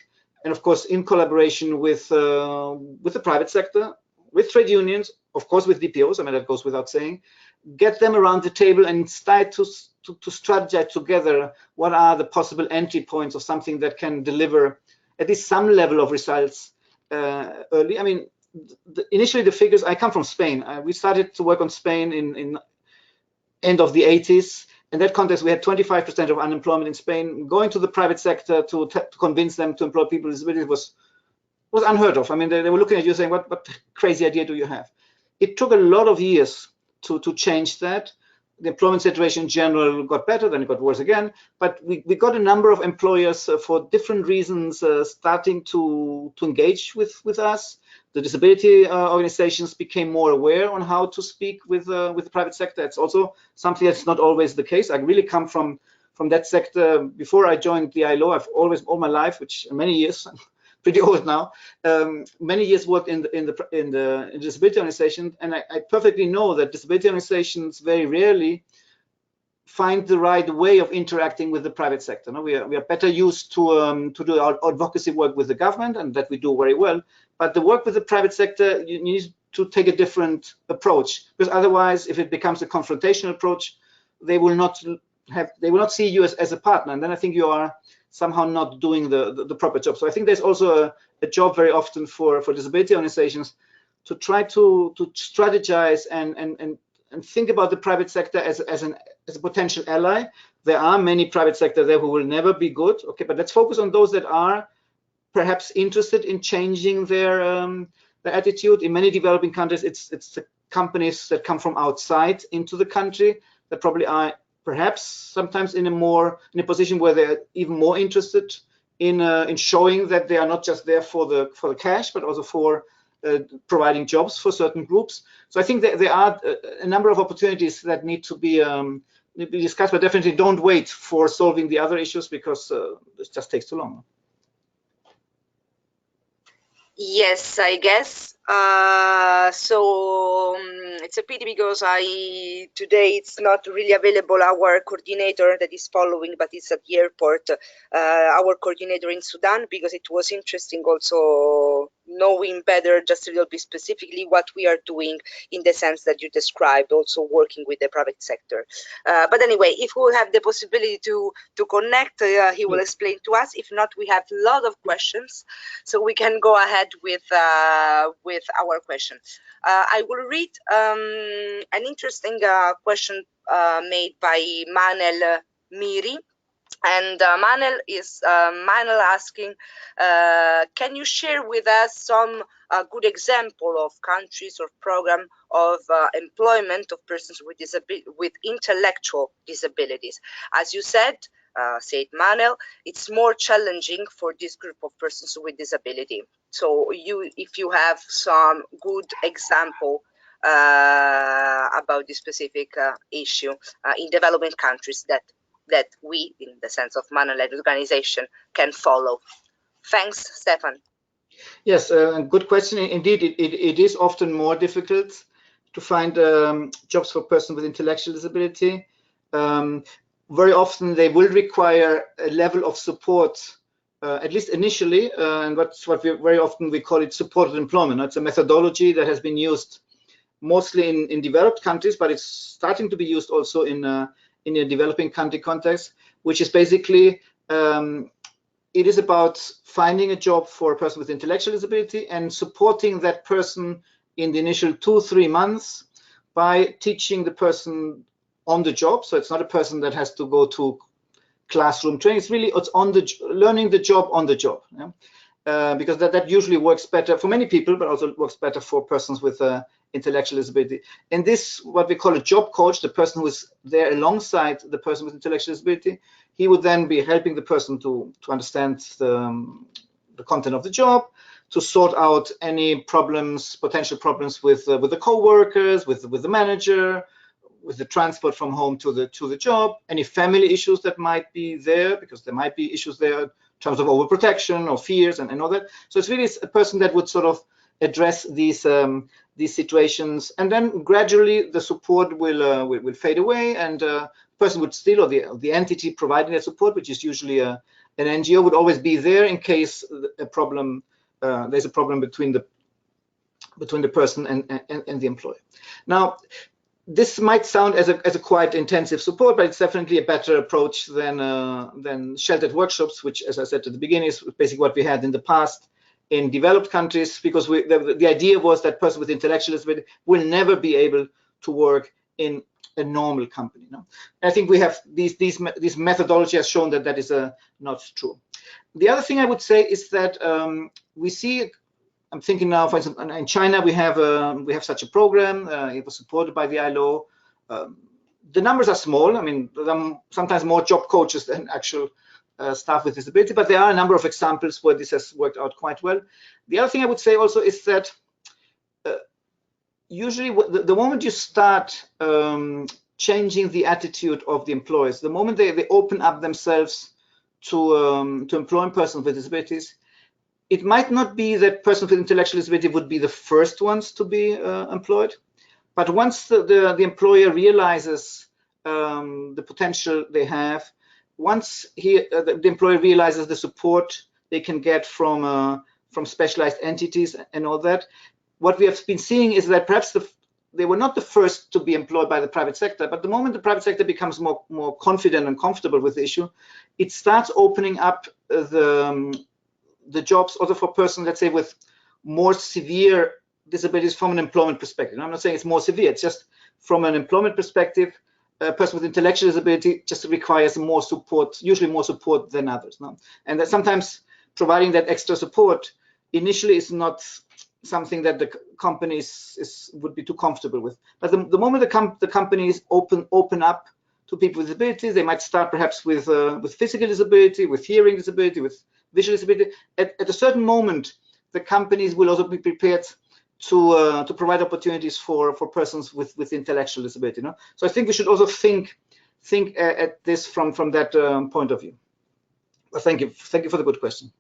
and of course in collaboration with the private sector, with trade unions, of course with DPOs, I mean that goes without saying, get them around the table and start to strategize together what are the possible entry points of something that can deliver at least some level of results early. I mean, initially the figures, I come from Spain. We started to work on Spain in end of the 80s. In that context, we had 25% of unemployment in Spain. Going to the private sector to convince them to employ people with disabilities was unheard of. I mean, they were looking at you saying, what crazy idea do you have? It took a lot of years to change that. The employment situation in general got better, then it got worse again. But we got a number of employers for different reasons starting to engage with us. The disability organizations became more aware on how to speak with the private sector. It's also something that's not always the case. I really come from that sector. Before I joined the ILO, I've always, all my life, which many years, pretty old now, many years worked in the disability organization, and I perfectly know that disability organizations very rarely find the right way of interacting with the private sector. No? We are better used to do our advocacy work with the government, and that we do very well. But the work with the private sector, you need to take a different approach, because otherwise, if it becomes a confrontational approach, they will not see you as a partner, and then I think you are somehow not doing the proper job. So I think there's also a job very often for disability organizations to try to strategize and think about the private sector as a potential ally. There are many private sector there who will never be good, okay, but let's focus on those that are perhaps interested in changing their attitude. In many developing countries, it's the companies that come from outside into the country that probably are perhaps sometimes in a position where they're even more interested in showing that they are not just there for the cash, but also for providing jobs for certain groups. So I think that there are a number of opportunities that need to be discussed, but definitely don't wait for solving the other issues, because it just takes too long. Yes, I guess. It's a pity because today it's not really available. Our coordinator that is following, but it's at the airport. Our coordinator in Sudan, because it was interesting also knowing better just a little bit specifically what we are doing in the sense that you described, also working with the private sector. But anyway, if we have the possibility to connect, he will explain to us. If not, we have a lot of questions, so we can go ahead with our question. I will read an interesting question made by Manel Miri. And Manel asking, can you share with us some good example of countries or program of employment of persons with intellectual disabilities? As you said Manel, it's more challenging for this group of persons with disability. So if you have some good example about this specific issue in developing countries that we, in the sense of Manel-led organization, can follow. Thanks, Stefan. Yes, good question. Indeed, it is often more difficult to find jobs for persons with intellectual disability. Very often they will require a level of support, at least initially, and that's what very often we call it supported employment. It's a methodology that has been used mostly in developed countries, but it's starting to be used also in a developing country context, which is basically it is about finding a job for a person with intellectual disability and supporting that person in the initial 2-3 months by teaching the person on the job. So it's not a person that has to go to classroom training. It's on the learning the job on the job, yeah? Because that usually works better for many people, but also works better for persons with intellectual disability. And this, what we call a job coach, the person who is there alongside the person with intellectual disability, he would then be helping the person to understand the content of the job, to sort out any problems, potential problems with the co-workers, with the manager, with the transport from home to the job, any family issues that might be there, because there might be issues there in terms of overprotection or fears and all that. So it's really a person that would sort of address these situations, and then gradually the support will fade away, and person would still, or the entity providing that support, which is usually an NGO, would always be there in case a problem there's a problem between the person and the employer. Now, this might sound as a quite intensive support, but it's definitely a better approach than sheltered workshops, which, as I said at the beginning, is basically what we had in the past in developed countries, because the idea was that person with intellectual disability will never be able to work in a normal company. No? I think we have this methodology has shown that that is not true. The other thing I would say is that we see, I'm thinking now, for instance, in China we have such a program. It was supported by the ILO. The numbers are small. I mean, there are sometimes more job coaches than actual staff with disability, but there are a number of examples where this has worked out quite well. The other thing I would say also is that usually the moment you start changing the attitude of the employers, the moment they open up themselves to employing persons with disabilities, it might not be that persons with intellectual disability would be the first ones to be employed, but once the employer realizes the potential they have, once the employer realizes the support they can get from specialized entities and all that, what we have been seeing is that perhaps they were not the first to be employed by the private sector, but the moment the private sector becomes more confident and comfortable with the issue, it starts opening up the jobs also for persons, let's say, with more severe disabilities from an employment perspective. I'm not saying it's more severe, it's just from an employment perspective, a person with intellectual disability just requires more support, usually more support than others. No? And that sometimes providing that extra support initially is not something that the companies would be too comfortable with. But the moment the companies open up to people with disabilities, they might start perhaps with physical disability, with hearing disability, with visual disability. At a certain moment, the companies will also be prepared to provide opportunities for persons with intellectual disability. No? So I think we should also think at this from that point of view. Well, thank you for the good question.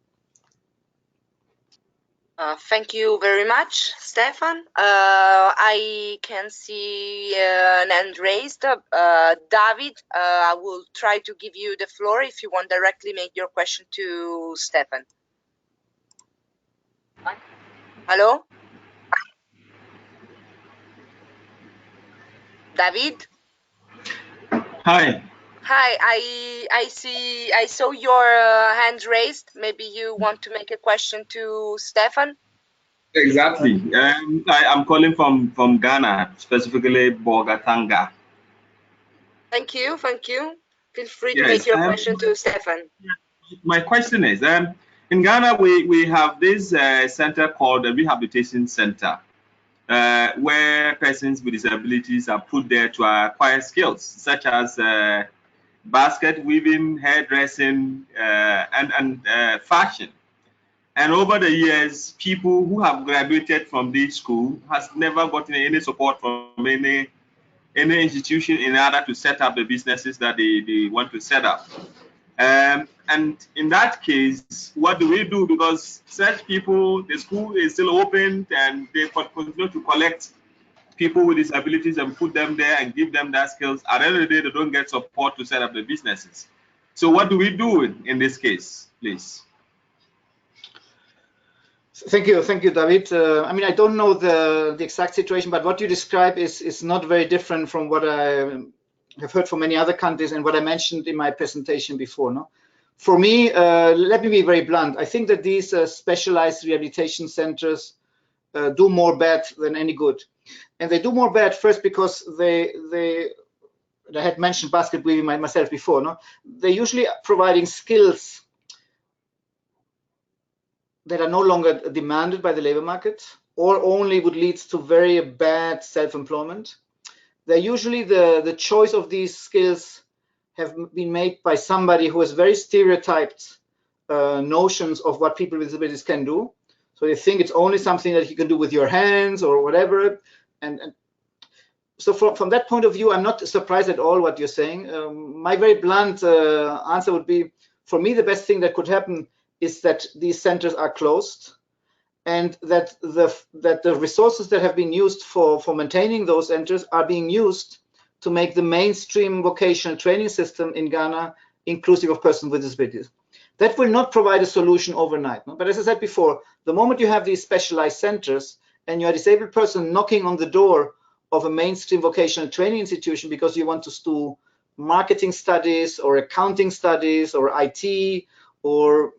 Thank you very much, Stefan. I can see an hand raised. David, I will try to give you the floor if you want directly make your question to Stefan. Hello? David? Hi. Hi, I saw your hand raised. Maybe you want to make a question to Stefan? Exactly. I'm calling from Ghana, specifically Bogatanga. Thank you. Feel free to Yes. make your question to Stefan. My question is, in Ghana, we have this center called the Rehabilitation Center, where persons with disabilities are put there to acquire skills such as basket weaving, hairdressing, and fashion. And over the years, people who have graduated from this school has never gotten any support from any institution in order to set up the businesses that they want to set up. And in that case, what do we do? Because such people, the school is still open and they continue to collect people with disabilities and put them there and give them that skills. At the end of the day, they don't get support to set up the businesses. So what do we do in this case, please? Thank you, David. I mean, I don't know the exact situation, but what you describe is not very different from what I have heard from many other countries and what I mentioned in my presentation before. No, for me, let me be very blunt. I think that these specialized rehabilitation centers do more bad than any good, and they do more bad first because I had mentioned basket weaving myself before. No, they're usually providing skills that are no longer demanded by the labor market or only would lead to very bad self-employment. They're usually the choice of these skills have been made by somebody who has very stereotyped notions of what people with disabilities can do. So they think it's only something that you can do with your hands or whatever. And so from that point of view, I'm not surprised at all what you're saying. My very blunt answer would be, for me, the best thing that could happen is that these centers are closed and that the resources that have been used for maintaining those centers are being used to make the mainstream vocational training system in Ghana inclusive of persons with disabilities. That will not provide a solution overnight. No? But as I said before, the moment you have these specialized centers and you're a disabled person knocking on the door of a mainstream vocational training institution because you want to do marketing studies or accounting studies or IT or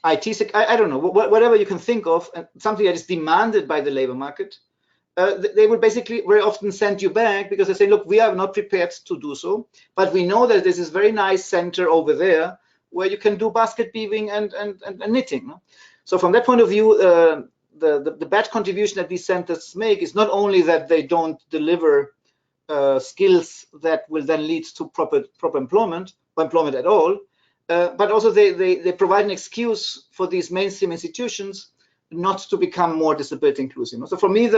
I don't know, whatever you can think of, and something that is demanded by the labor market, they will basically very often send you back because they say, look, we are not prepared to do so, but we know that there's this very nice center over there where you can do basket weaving and knitting. No? So from that point of view, the bad contribution that these centers make is not only that they don't deliver skills that will then lead to proper employment or employment at all, but also they provide an excuse for these mainstream institutions not to become more disability inclusive. So for me,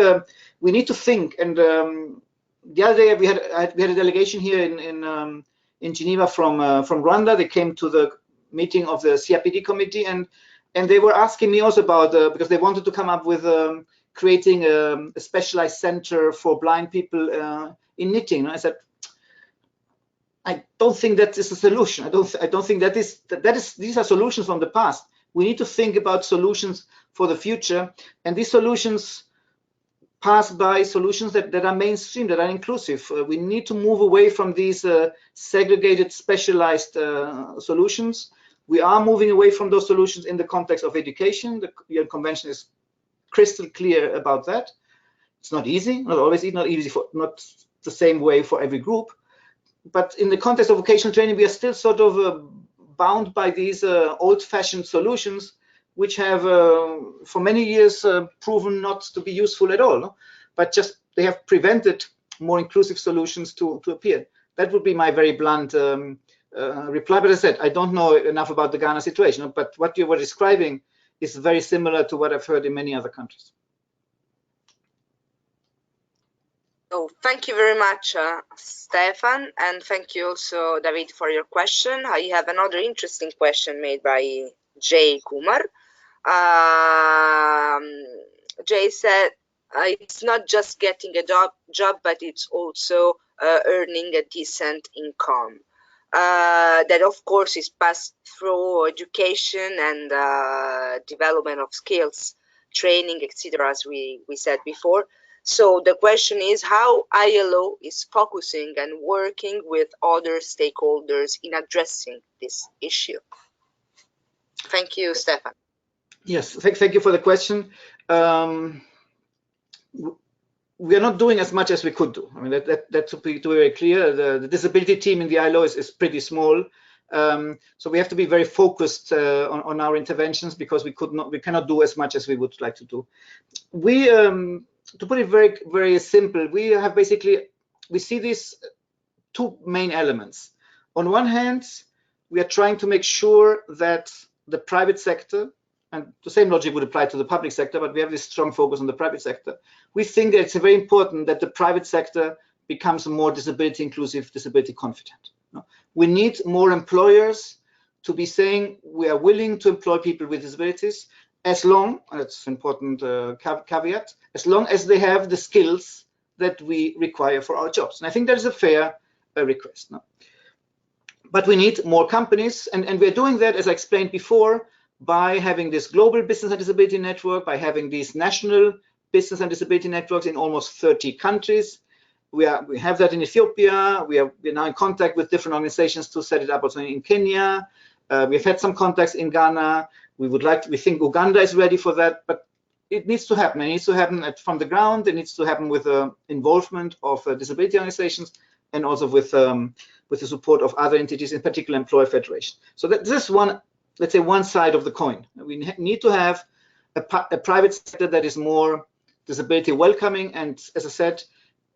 we need to think. And the other day we had a delegation here in Geneva from Rwanda. They came to the meeting of the CRPD committee, and they were asking me also about because they wanted to come up with creating a specialized center for blind people in knitting. I said, I don't think that is a solution. I don't think that is these are solutions from the past. We need to think about solutions for the future, and these solutions pass by solutions that are mainstream, that are inclusive. We need to move away from these segregated, specialized solutions. We are moving away from those solutions in the context of education. The UN Convention is crystal clear about that. It's not easy, not always easy, not the same way for every group. But in the context of vocational training, we are still sort of bound by these old-fashioned solutions, which have for many years proven not to be useful at all, no? But just they have prevented more inclusive solutions to appear. That would be my very blunt reply. But as I said, I don't know enough about the Ghana situation, but what you were describing is very similar to what I've heard in many other countries. So thank you very much, Stefan, and thank you also, David, for your question. I have another interesting question made by Jay Kumar. Jay said, it's not just getting a job, but it's also earning a decent income. That, of course, is passed through education and development of skills, training, etc., as we said before. So the question is how ILO is focusing and working with other stakeholders in addressing this issue. Thank you, Stefan. Yes, thank you for the question. We are not doing as much as we could do. I mean, that to be very clear. The disability team in the ILO is pretty small. So we have to be very focused on our interventions because we cannot do as much as we would like to do. To put it very, very simple, we see these two main elements. On one hand, we are trying to make sure that the private sector, and the same logic would apply to the public sector, but we have this strong focus on the private sector. We think that it's very important that the private sector becomes more disability inclusive, disability confident. We need more employers to be saying we are willing to employ people with disabilities as long, and that's an important caveat, as long as they have the skills that we require for our jobs. And I think that is a fair request. No? But we need more companies, and we're doing that, as I explained before, by having this global business and disability network, by having these national business and disability networks in almost 30 countries. We have that in Ethiopia. We're now in contact with different organizations to set it up also in Kenya. We've had some contacts in Ghana. We think Uganda is ready for that, but it needs to happen. It needs to happen from the ground. It needs to happen with the involvement of disability organizations and also with the support of other entities, in particular employer federation. So this is one, let's say, one side of the coin. We need to have a private sector that is more disability welcoming. And as I said,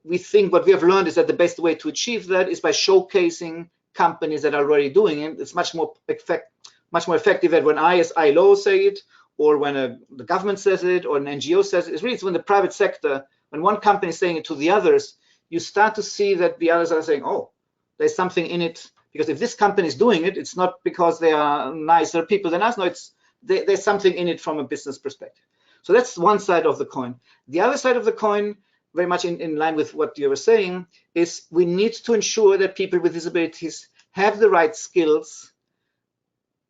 we think what we have learned is that the best way to achieve that is by showcasing companies that are already doing it. It's much more effective than when I, as ILO, say it, or when the government says it, or an NGO says it. It's really when the private sector, when one company is saying it to the others, you start to see that the others are saying, oh, there's something in it. Because if this company is doing it, it's not because they are nicer people than us. No, there's something in it from a business perspective. So that's one side of the coin. The other side of the coin, very much in line with what you were saying, is we need to ensure that people with disabilities have the right skills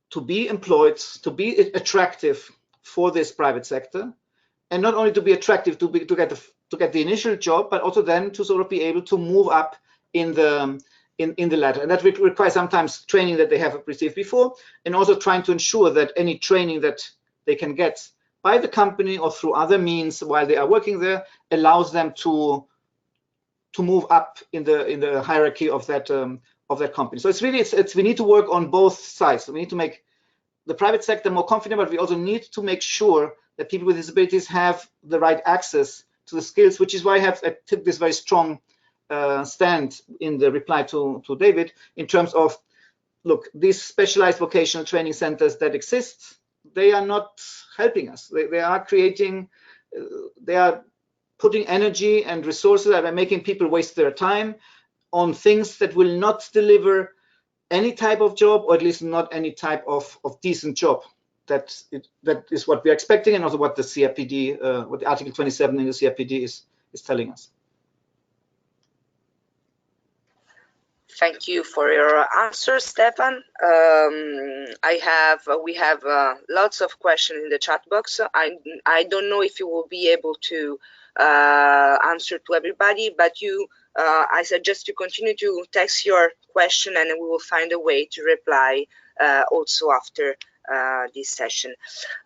to be employed, to be attractive for this private sector, and not only to be attractive to get the initial job, but also then to sort of be able to move up in the in the latter. And that requires sometimes training that they have received before, and also trying to ensure that any training that they can get by the company or through other means while they are working there allows them to move up in the hierarchy of that company. So it's really we need to work on both sides. So we need to make the private sector more confident, but we also need to make sure that people with disabilities have the right access to the skills, which is why I took this very strong stand in the reply to David in terms of, look, these specialized vocational training centers that exist, they are not helping us. They are creating, they are putting energy and resources that are making people waste their time on things that will not deliver any type of job, or at least not any type of decent job. That is what we are expecting, and also what the CRPD, what the Article 27 in the CRPD is telling us. Thank you for your answer, Stefan. We have lots of questions in the chat box. I don't know if you will be able to answer to everybody, but I suggest you continue to text your question, and we will find a way to reply also after this session.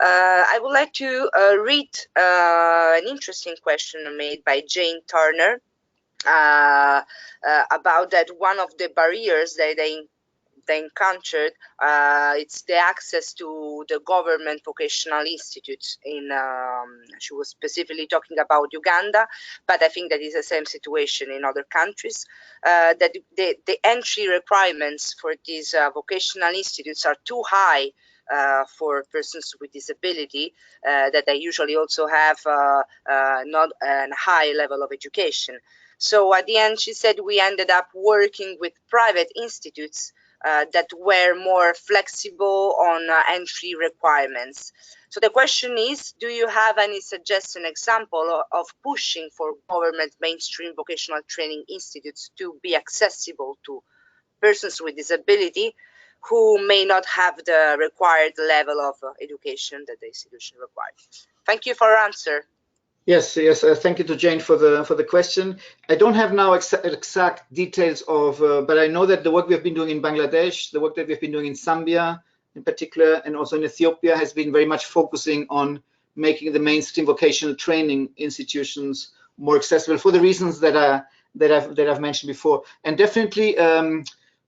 I would like to read an interesting question made by Jane Turner. About that, one of the barriers that they encountered, it's the access to the government vocational institutes. She was specifically talking about Uganda, but I think that is the same situation in other countries. That the entry requirements for these vocational institutes are too high for persons with disability, that they usually also have not a high level of education. So at the end, she said, we ended up working with private institutes that were more flexible on entry requirements. So the question is, do you have any suggestion, example of pushing for government mainstream vocational training institutes to be accessible to persons with disability who may not have the required level of education that the institution requires? Thank you for your answer. Yes. Thank you to Jane for the question. I don't have now exact details of, but I know that the work we have been doing in Bangladesh, the work that we've been doing in Zambia in particular, and also in Ethiopia, has been very much focusing on making the mainstream vocational training institutions more accessible for the reasons that I've mentioned before. And definitely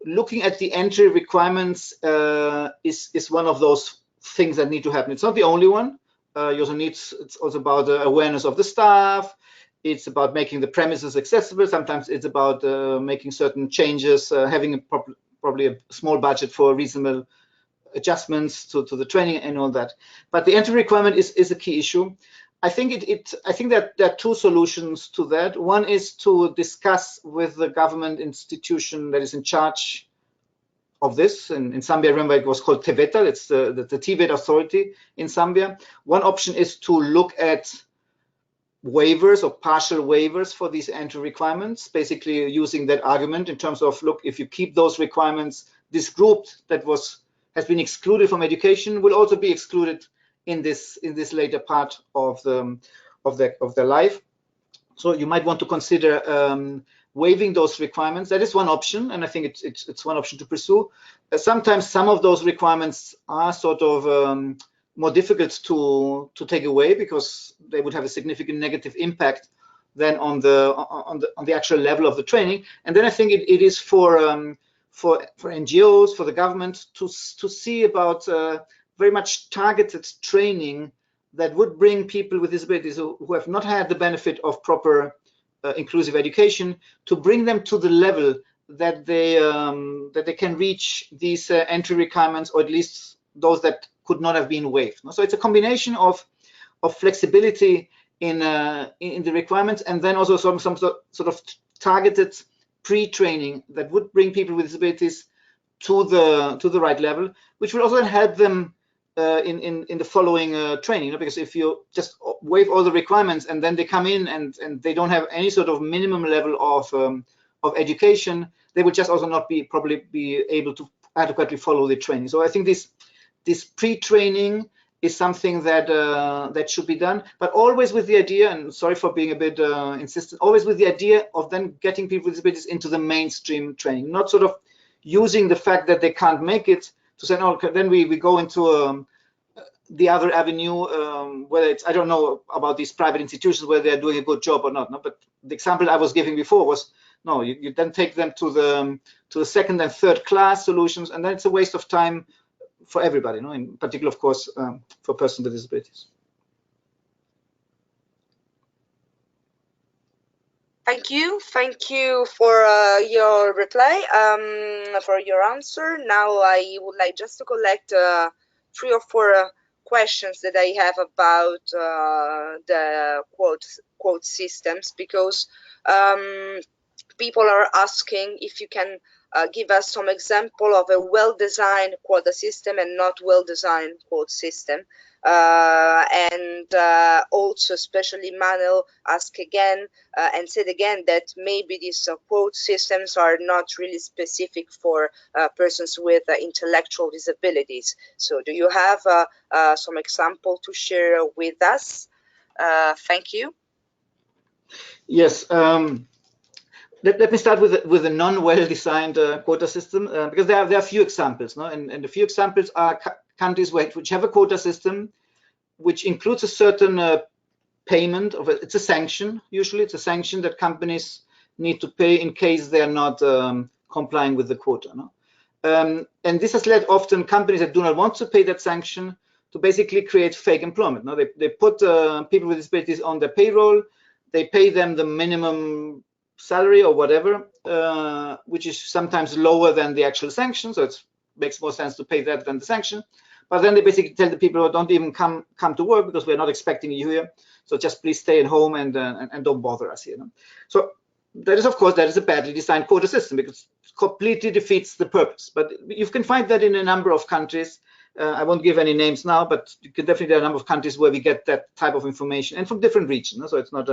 looking at the entry requirements is one of those things that need to happen. It's not the only one. You also need, it's also about the awareness of the staff. It's about making the premises accessible. Sometimes it's about making certain changes, having probably a small budget for reasonable adjustments to the training and all that. But the entry requirement is a key issue. I think that there are two solutions to that. One is to discuss with the government institution that is in charge of this. In Zambia, I remember it was called TEVETA, it's the TVET authority in Zambia. One option is to look at waivers or partial waivers for these entry requirements, basically using that argument in terms of, look, if you keep those requirements, this group that has been excluded from education will also be excluded in this later part of their life. So you might want to consider waiving those requirements. That is one option, and I think it's one option to pursue. Sometimes some of those requirements are sort of more difficult to take away because they would have a significant negative impact then on the actual level of the training. And then I think it is for NGOs, for the government to see about very much targeted training that would bring people with disabilities who have not had the benefit of proper inclusive education, to bring them to the level that they can reach these entry requirements, or at least those that could not have been waived. So it's a combination of flexibility in the requirements, and then also some sort of targeted pre-training that would bring people with disabilities to the right level, which will also help them in the following training, because if you just waive all the requirements and then they come in and they don't have any sort of minimum level of education, they will just also not probably be able to adequately follow the training. So I think this pre-training is something that that should be done, but always with the idea, and sorry for being a bit insistent, always with the idea of then getting people with disabilities into the mainstream training, not sort of using the fact that they can't make it to say, no, then we go into the other avenue, whether it's, I don't know about these private institutions, whether they're doing a good job or not, no? But the example I was giving before was, no, you then take them to the second and third class solutions, and then it's a waste of time for everybody, no? In particular, of course, for persons with disabilities. Thank you for your reply, for your answer. Now I would like just to collect 3 or 4 questions that I have about the quote systems, because people are asking if you can give us some example of a well-designed quota system and not well-designed quote system. And also, especially Manuel asked again and said again that maybe these quote systems are not really specific for persons with intellectual disabilities. So do you have some example to share with us? Thank you. Yes. Let me start with a non-well-designed quota system, because there are a few examples, no? And the few examples are countries which have a quota system, which includes a certain payment of it's a sanction. Usually, it's a sanction that companies need to pay in case they are not complying with the quota. No? And this has led often companies that do not want to pay that sanction to basically create fake employment. No? They put people with disabilities on their payroll. They pay them the minimum salary or whatever, which is sometimes lower than the actual sanction. So it makes more sense to pay that than the sanction. But then they basically tell the people, don't even come to work because we're not expecting you here. So just please stay at home and don't bother us here. No? So that is, of course, that is a badly designed quota system because it completely defeats the purpose. But you can find that in a number of countries. I won't give any names now, but you can definitely, there are a number of countries where we get that type of information, and from different regions. No? So it's not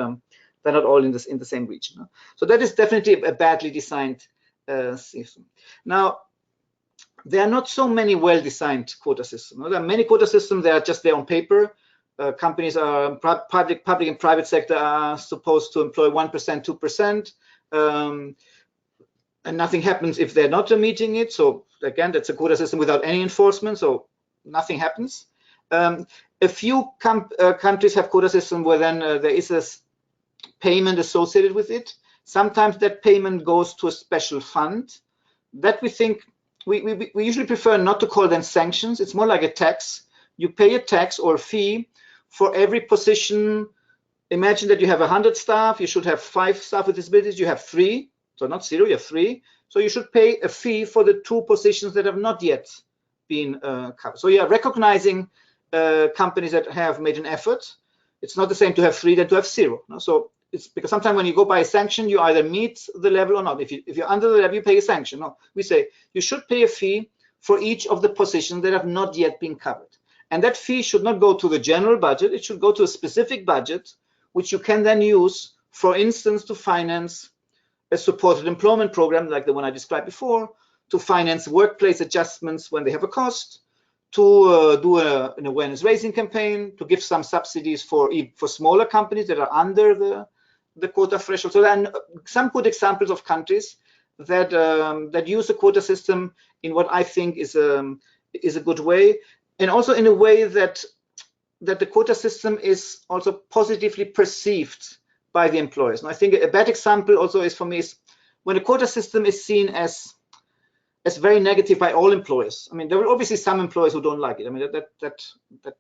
they're not all in the same region. No? So that is definitely a badly designed system. Now, there are not so many well-designed quota systems. No? There are many quota systems that are just there on paper. Companies are public and private sector are supposed to employ 1%, 2%, and nothing happens if they're not meeting it. So again, that's a quota system without any enforcement. So nothing happens. A few countries have quota system where then there is a payment associated with it. Sometimes that payment goes to a special fund. That we think we usually prefer not to call them sanctions. It's more like a tax. You pay a tax or a fee for every position. Imagine that you have 100 staff. You should have 5 staff with disabilities. You have 3, so not 0. You have 3. So you should pay a fee for the 2 positions that have not yet been covered. So you are recognizing companies that have made an effort. It's not the same to have 3 than to have 0. No? So it's because sometimes when you go by a sanction, you either meet the level or not. If you're under the level, you pay a sanction. No, we say you should pay a fee for each of the positions that have not yet been covered. And that fee should not go to the general budget. It should go to a specific budget, which you can then use, for instance, to finance a supported employment program like the one I described before, to finance workplace adjustments when they have a cost, to do an awareness raising campaign, to give some subsidies for smaller companies that are under the quota threshold. So then some good examples of countries that that use the quota system in what I think is a good way, and also in a way that the quota system is also positively perceived by the employers. And I think a bad example also is, for me, is when a quota system is seen as very negative by all employers. I mean, there will obviously some employers who don't like it. I mean, that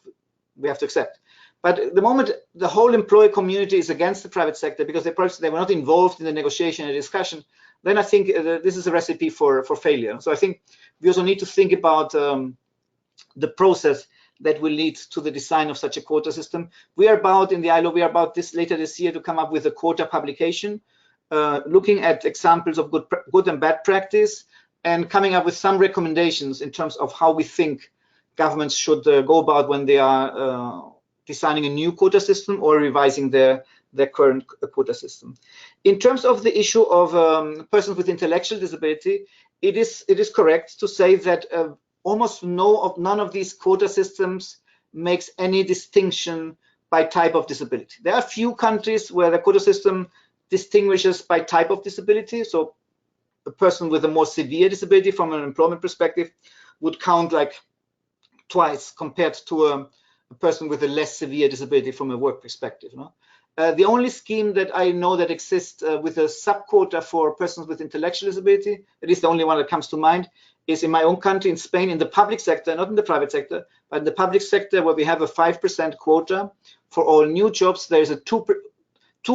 we have to accept. But the moment the whole employer community is against the private sector because they were not involved in the negotiation and discussion, then I think this is a recipe for failure. So I think we also need to think about the process that will lead to the design of such a quota system. We are about, in the ILO, we are about this later this year to come up with a quota publication, looking at examples of good and bad practice, and coming up with some recommendations in terms of how we think governments should go about when they are designing a new quota system or revising their current quota system. In terms of the issue of persons with intellectual disability, it is correct to say that almost none of these quota systems makes any distinction by type of disability. There are few countries where the quota system distinguishes by type of disability. So a person with a more severe disability from an employment perspective would count like twice compared to a person with a less severe disability from a work perspective. No? The only scheme that I know that exists with a sub-quota for persons with intellectual disability, at least the only one that comes to mind, is in my own country, in Spain, in the public sector, not in the private sector, but in the public sector, where we have a 5% quota for all new jobs. There is a two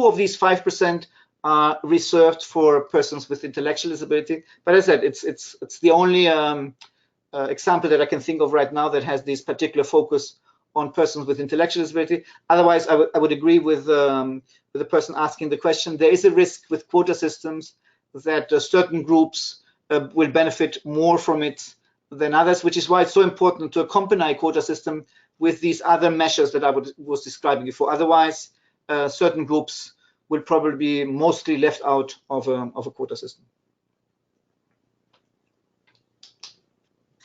of these 5% are reserved for persons with intellectual disability. But as I said, it's the only example that I can think of right now that has this particular focus on persons with intellectual disability. Otherwise, I would agree with the person asking the question. There is a risk with quota systems that certain groups will benefit more from it than others, which is why it's so important to accompany a quota system with these other measures that I was describing before. Otherwise, certain groups will probably be mostly left out of a quota system.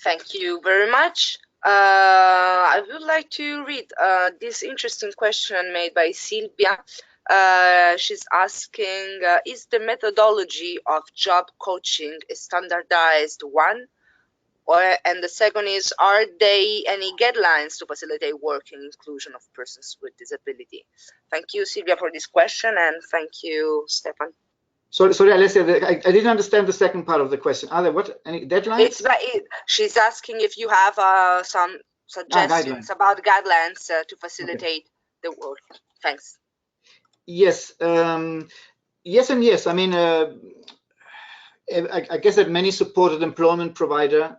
Thank you very much. I would like to read this interesting question made by Silvia. She's asking, is the methodology of job coaching a standardized one? And the second is, are there any guidelines to facilitate work and inclusion of persons with disability? Thank you, Silvia, for this question, and thank you, Stefan. Sorry, Alessia, I didn't understand the second part of the question. Are there any deadlines? She's asking if you have some suggestions about guidelines to facilitate the work. Thanks. Yes, yes and yes. I mean, I guess that many supported employment provider,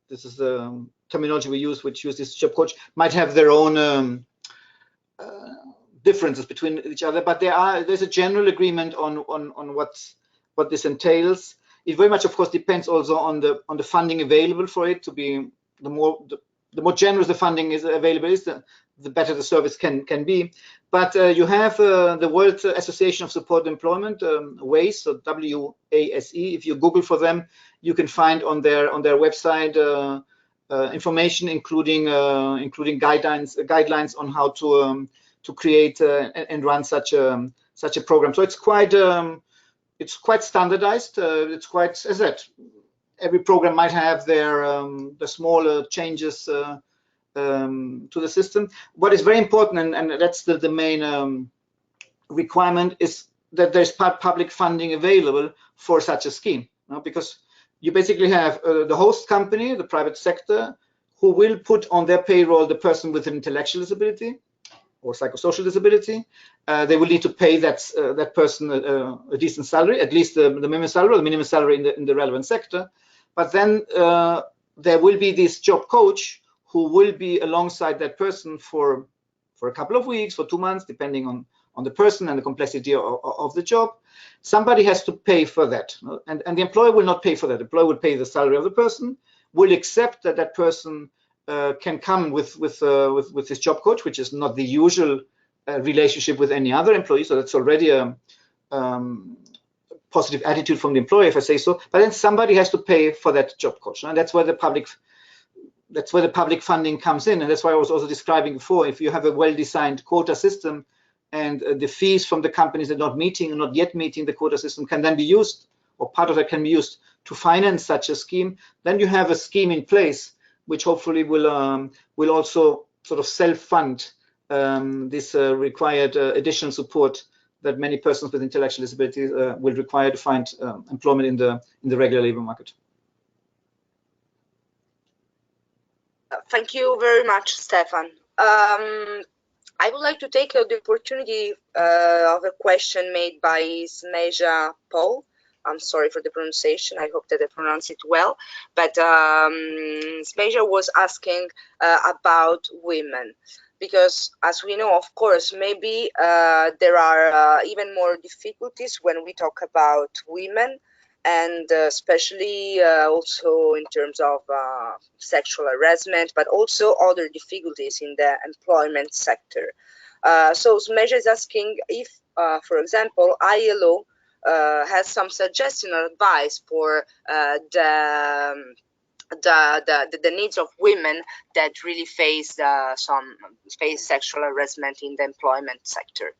this is the terminology we use, which use this job coach, might have their own differences between each other, but there's a general agreement on what this entails. It very much, of course, depends also on the funding available for it. To be the more generous the funding is available is, the better the service can be. But you have the World Association of Supported Employment, WASE, so W-A-S-E. If you Google for them, you can find on their website information, including guidelines on how to create and run such a program. So it's quite standardized. It's quite, as I said, every program might have the smaller changes to the system. What is very important, and that's the main requirement, is that there's public funding available for such a scheme, because you basically have the host company, the private sector, who will put on their payroll the person with an intellectual disability or psychosocial disability. They will need to pay that person a decent salary, at least the minimum salary, or the minimum salary in the relevant sector. But then there will be this job coach who will be alongside that person for a couple of weeks, for 2 months, depending on the person and the complexity of the job. Somebody has to pay for that, and the employer will not pay for that. The employer will pay the salary of the person, will accept that person can come with this job coach, which is not the usual relationship with any other employee. So that's already a positive attitude from the employer, if I say so. But then somebody has to pay for that job coach, and that's where the public funding comes in. And that's why I was also describing before, if you have a well-designed quota system and the fees from the companies that are not yet meeting the quota system can then be used, or part of it can be used to finance such a scheme, then you have a scheme in place which hopefully will also sort of self-fund this required additional support that many persons with intellectual disabilities will require to find employment in the regular labor market. Thank you very much, Stefan. I would like to take the opportunity of a question made by Smeja Paul. I'm sorry for the pronunciation. I hope that I pronounce it well. But Smeja was asking about women, because as we know, of course, maybe there are even more difficulties when we talk about women, and especially also in terms of sexual harassment, but also other difficulties in the employment sector. So Smeja is asking if, for example, ILO has some suggestion or advice for the the needs of women that really face sexual harassment in the employment sector.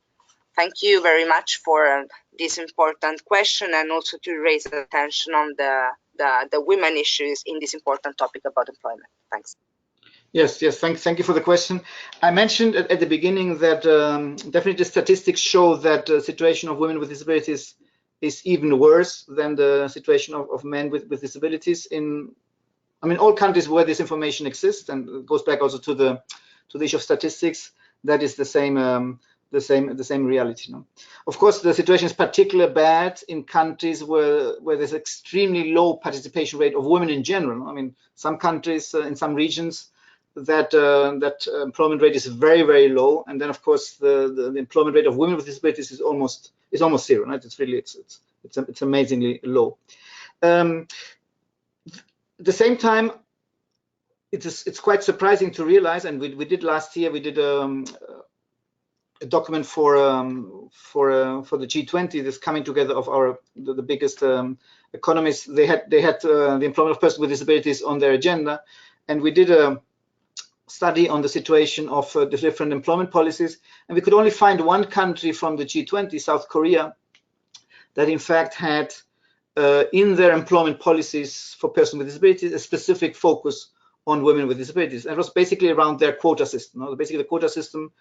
Thank you very much for this important question, and also to raise attention on the women issues in this important topic about employment. Thanks. Yes, thank you for the question. I mentioned at the beginning that definitely the statistics show that the situation of women with disabilities is even worse than the situation of men with disabilities in, I mean, all countries where this information exists, and it goes back also to the issue of statistics. That is the same reality. No? Of course, the situation is particularly bad in countries where there's extremely low participation rate of women in general. I mean, some countries in some regions that employment rate is very, very low, and then of course the employment rate of women with disabilities is almost zero. Right? It's really it's amazingly low. At the same time, it's quite surprising to realize, and we did last year, we did a document for the G20, this coming together of the biggest economies. They had the employment of persons with disabilities on their agenda, and we did a study on the situation of the different employment policies, and we could only find one country from the G20, South Korea, that in fact had in their employment policies for persons with disabilities a specific focus on women with disabilities. And it was basically around their quota system. No? Basically, the quota system,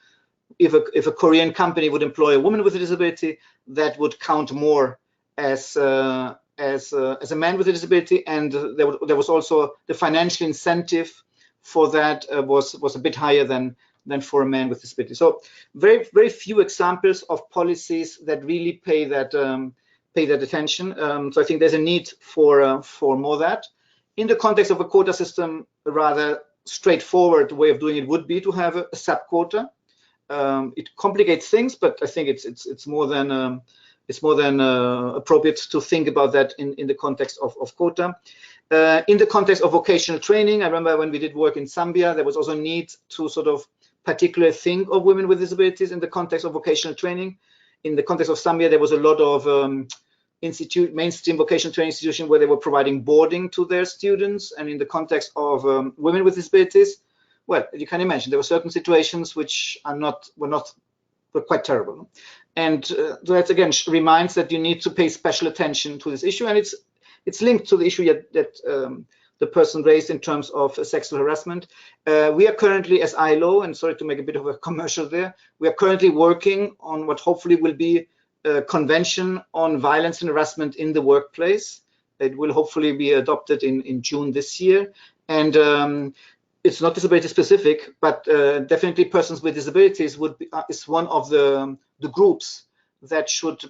if a Korean company would employ a woman with a disability, that would count more as a man with a disability, and there was also the financial incentive for that was a bit higher than for a man with disability. So very, very few examples of policies that really pay that attention. So I think there's a need for more of that. In the context of a quota system, a rather straightforward way of doing it would be to have a sub-quota. It complicates things, but I think it's more than appropriate to think about that in the context of quota. In the context of vocational training, I remember when we did work in Zambia, there was also a need to sort of particularly think of women with disabilities in the context of vocational training. In the context of Zambia, there was a lot of mainstream vocational training institution where they were providing boarding to their students, and in the context of women with disabilities, well, you can imagine there were certain situations which were quite terrible. And that again reminds that you need to pay special attention to this issue, and it's linked to the issue that the person raised in terms of sexual harassment. We are currently, as ILO, and sorry to make a bit of a commercial there, we are currently working on what hopefully will be a convention on violence and harassment in the workplace. It will hopefully be adopted in June this year. And it's not disability specific, but definitely persons with disabilities is one of the groups that should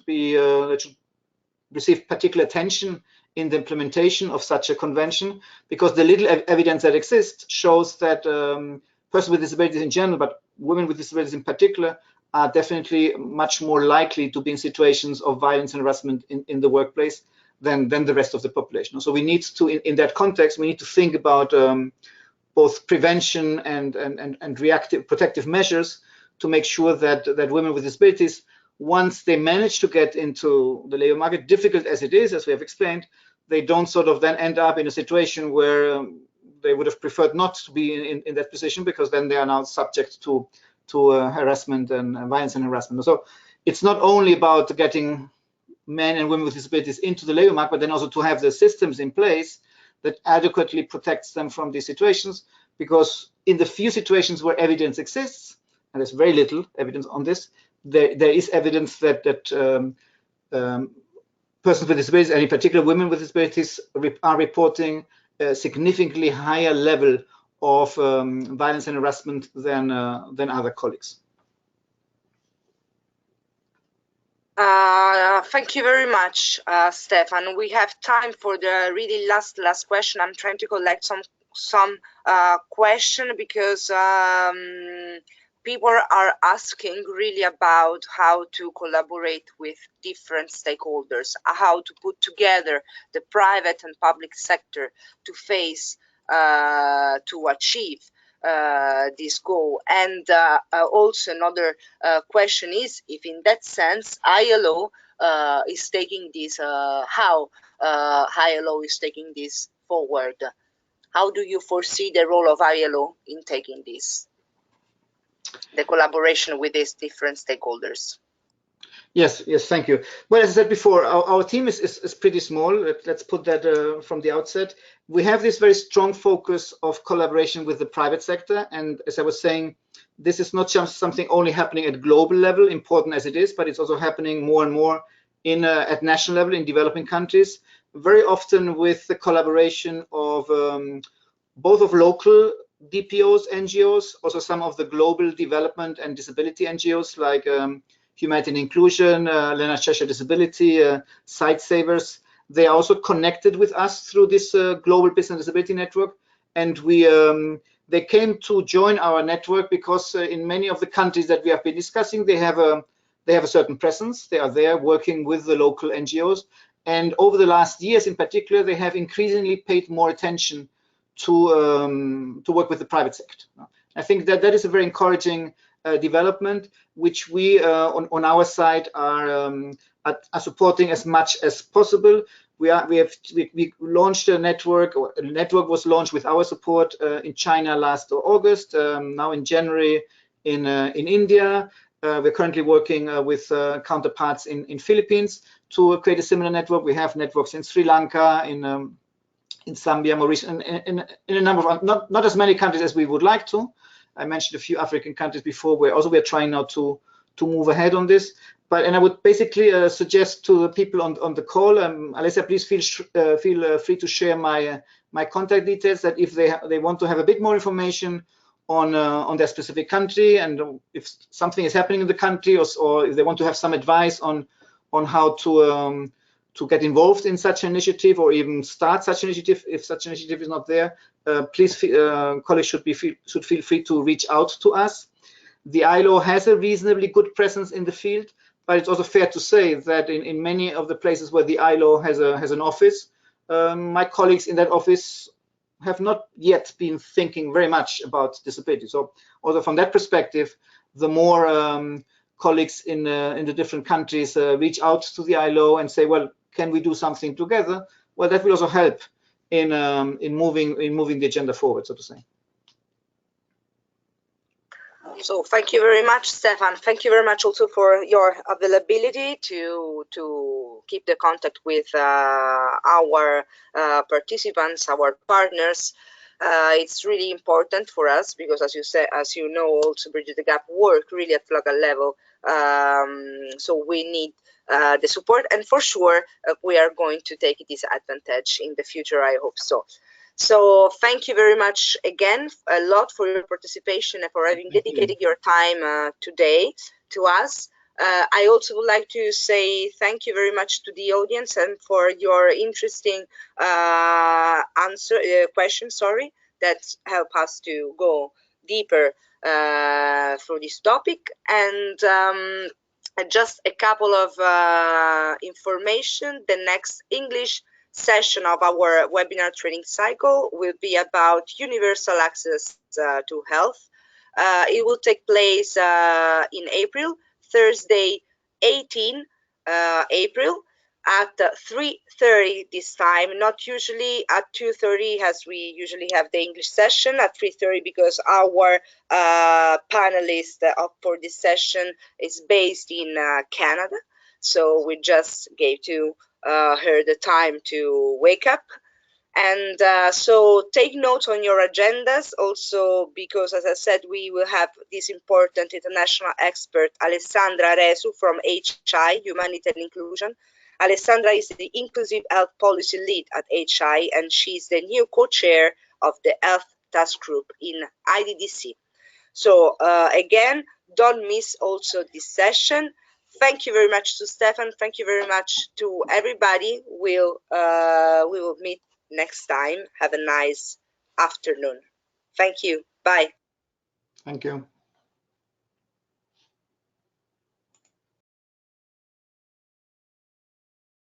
receive particular attention in the implementation of such a convention, because the little evidence that exists shows that persons with disabilities in general, but women with disabilities in particular, are definitely much more likely to be in situations of violence and harassment in the workplace than the rest of the population. So we need to, in that context, we need to think about both prevention and reactive protective measures to make sure that women with disabilities, once they manage to get into the labor market, difficult as it is, as we have explained, they don't sort of then end up in a situation where they would have preferred not to be in that position, because then they are now subject to harassment and violence and harassment. So it's not only about getting men and women with disabilities into the labor market, but then also to have the systems in place that adequately protects them from these situations, because in the few situations where evidence exists, and there's very little evidence on this, there is evidence that persons with disabilities, and in particular women with disabilities, are reporting a significantly higher level of violence and harassment than other colleagues. Thank you very much, Stefan. We have time for the really last question. I'm trying to collect some question, because people are asking really about how to collaborate with different stakeholders, how to put together the private and public sector to face, to achieve this goal. And also another question is if in that sense ILO is taking this, how ILO is taking this forward. How do you foresee the role of ILO in taking this, the collaboration with these different stakeholders? Yes, thank you. Well, as I said before, our team is pretty small. Let's put that from the outset. We have this very strong focus of collaboration with the private sector. And as I was saying, this is not just something only happening at global level, important as it is, but it's also happening more and more at national level in developing countries, very often with the collaboration of both of local DPOs, NGOs, also some of the global development and disability NGOs like Humanity and Inclusion, Lena Cheshire Disability, Site Savers. They are also connected with us through this global business disability network, and they came to join our network because in many of the countries that we have been discussing, they have a certain presence. They are there working with the local NGOs, and over the last years, in particular, they have increasingly paid more attention to work with the private sector. I think that is a very encouraging development, which we on our side are supporting as much as possible. We launched a network, or a network was launched with our support in China last August. Now in January in India. We're currently working with counterparts in Philippines to create a similar network. We have networks in Sri Lanka, in Zambia, Mauritius, in a number of not as many countries as we would like to. I mentioned a few African countries before, where also we're trying now to move ahead on this. And I would basically suggest to the people on the call, Alessia, please feel free to share my contact details. That if they want to have a bit more information on their specific country, and if something is happening in the country, or if they want to have some advice on how to get involved in such an initiative, or even start such an initiative if such an initiative is not there, please, colleagues should feel free to reach out to us. The ILO has a reasonably good presence in the field, but it's also fair to say that in many of the places where the ILO has an office, my colleagues in that office have not yet been thinking very much about disability. So also from that perspective, the more colleagues in the different countries reach out to the ILO and say, well, can we do something together? Well, that will also help in moving the agenda forward, so to say. So thank you very much, Stefan. Thank you very much also for your availability to keep the contact with our participants, our partners. It's really important for us because, as you know, also Bridging the Gap work really at local level. So we need the support, and for sure we are going to take this advantage in the future. I hope so. So thank you very much again a lot for your participation and for having dedicated your time today to us. I also would like to say thank you very much to the audience and for your interesting questions, that help us to go deeper through this topic. And just a couple of information. The next English session of our webinar training cycle will be about universal access to health. It will take place in April, Thursday, 18 April at 3:30 this time, not usually at 2:30 as we usually have the English session, at 3:30 because our panelist for this session is based in Canada. So we just gave to her the time to wake up. And so take notes on your agendas also, because as I said, we will have this important international expert, Alessandra Resu from HI, Humanity and Inclusion. Alessandra is the Inclusive Health Policy Lead at HI, and she's the new co-chair of the Health Task Group in IDDC. So again, don't miss also this session. Thank you very much to Stefan. Thank you very much to everybody. We will meet next time. Have a nice afternoon. Thank you. Bye. Thank you.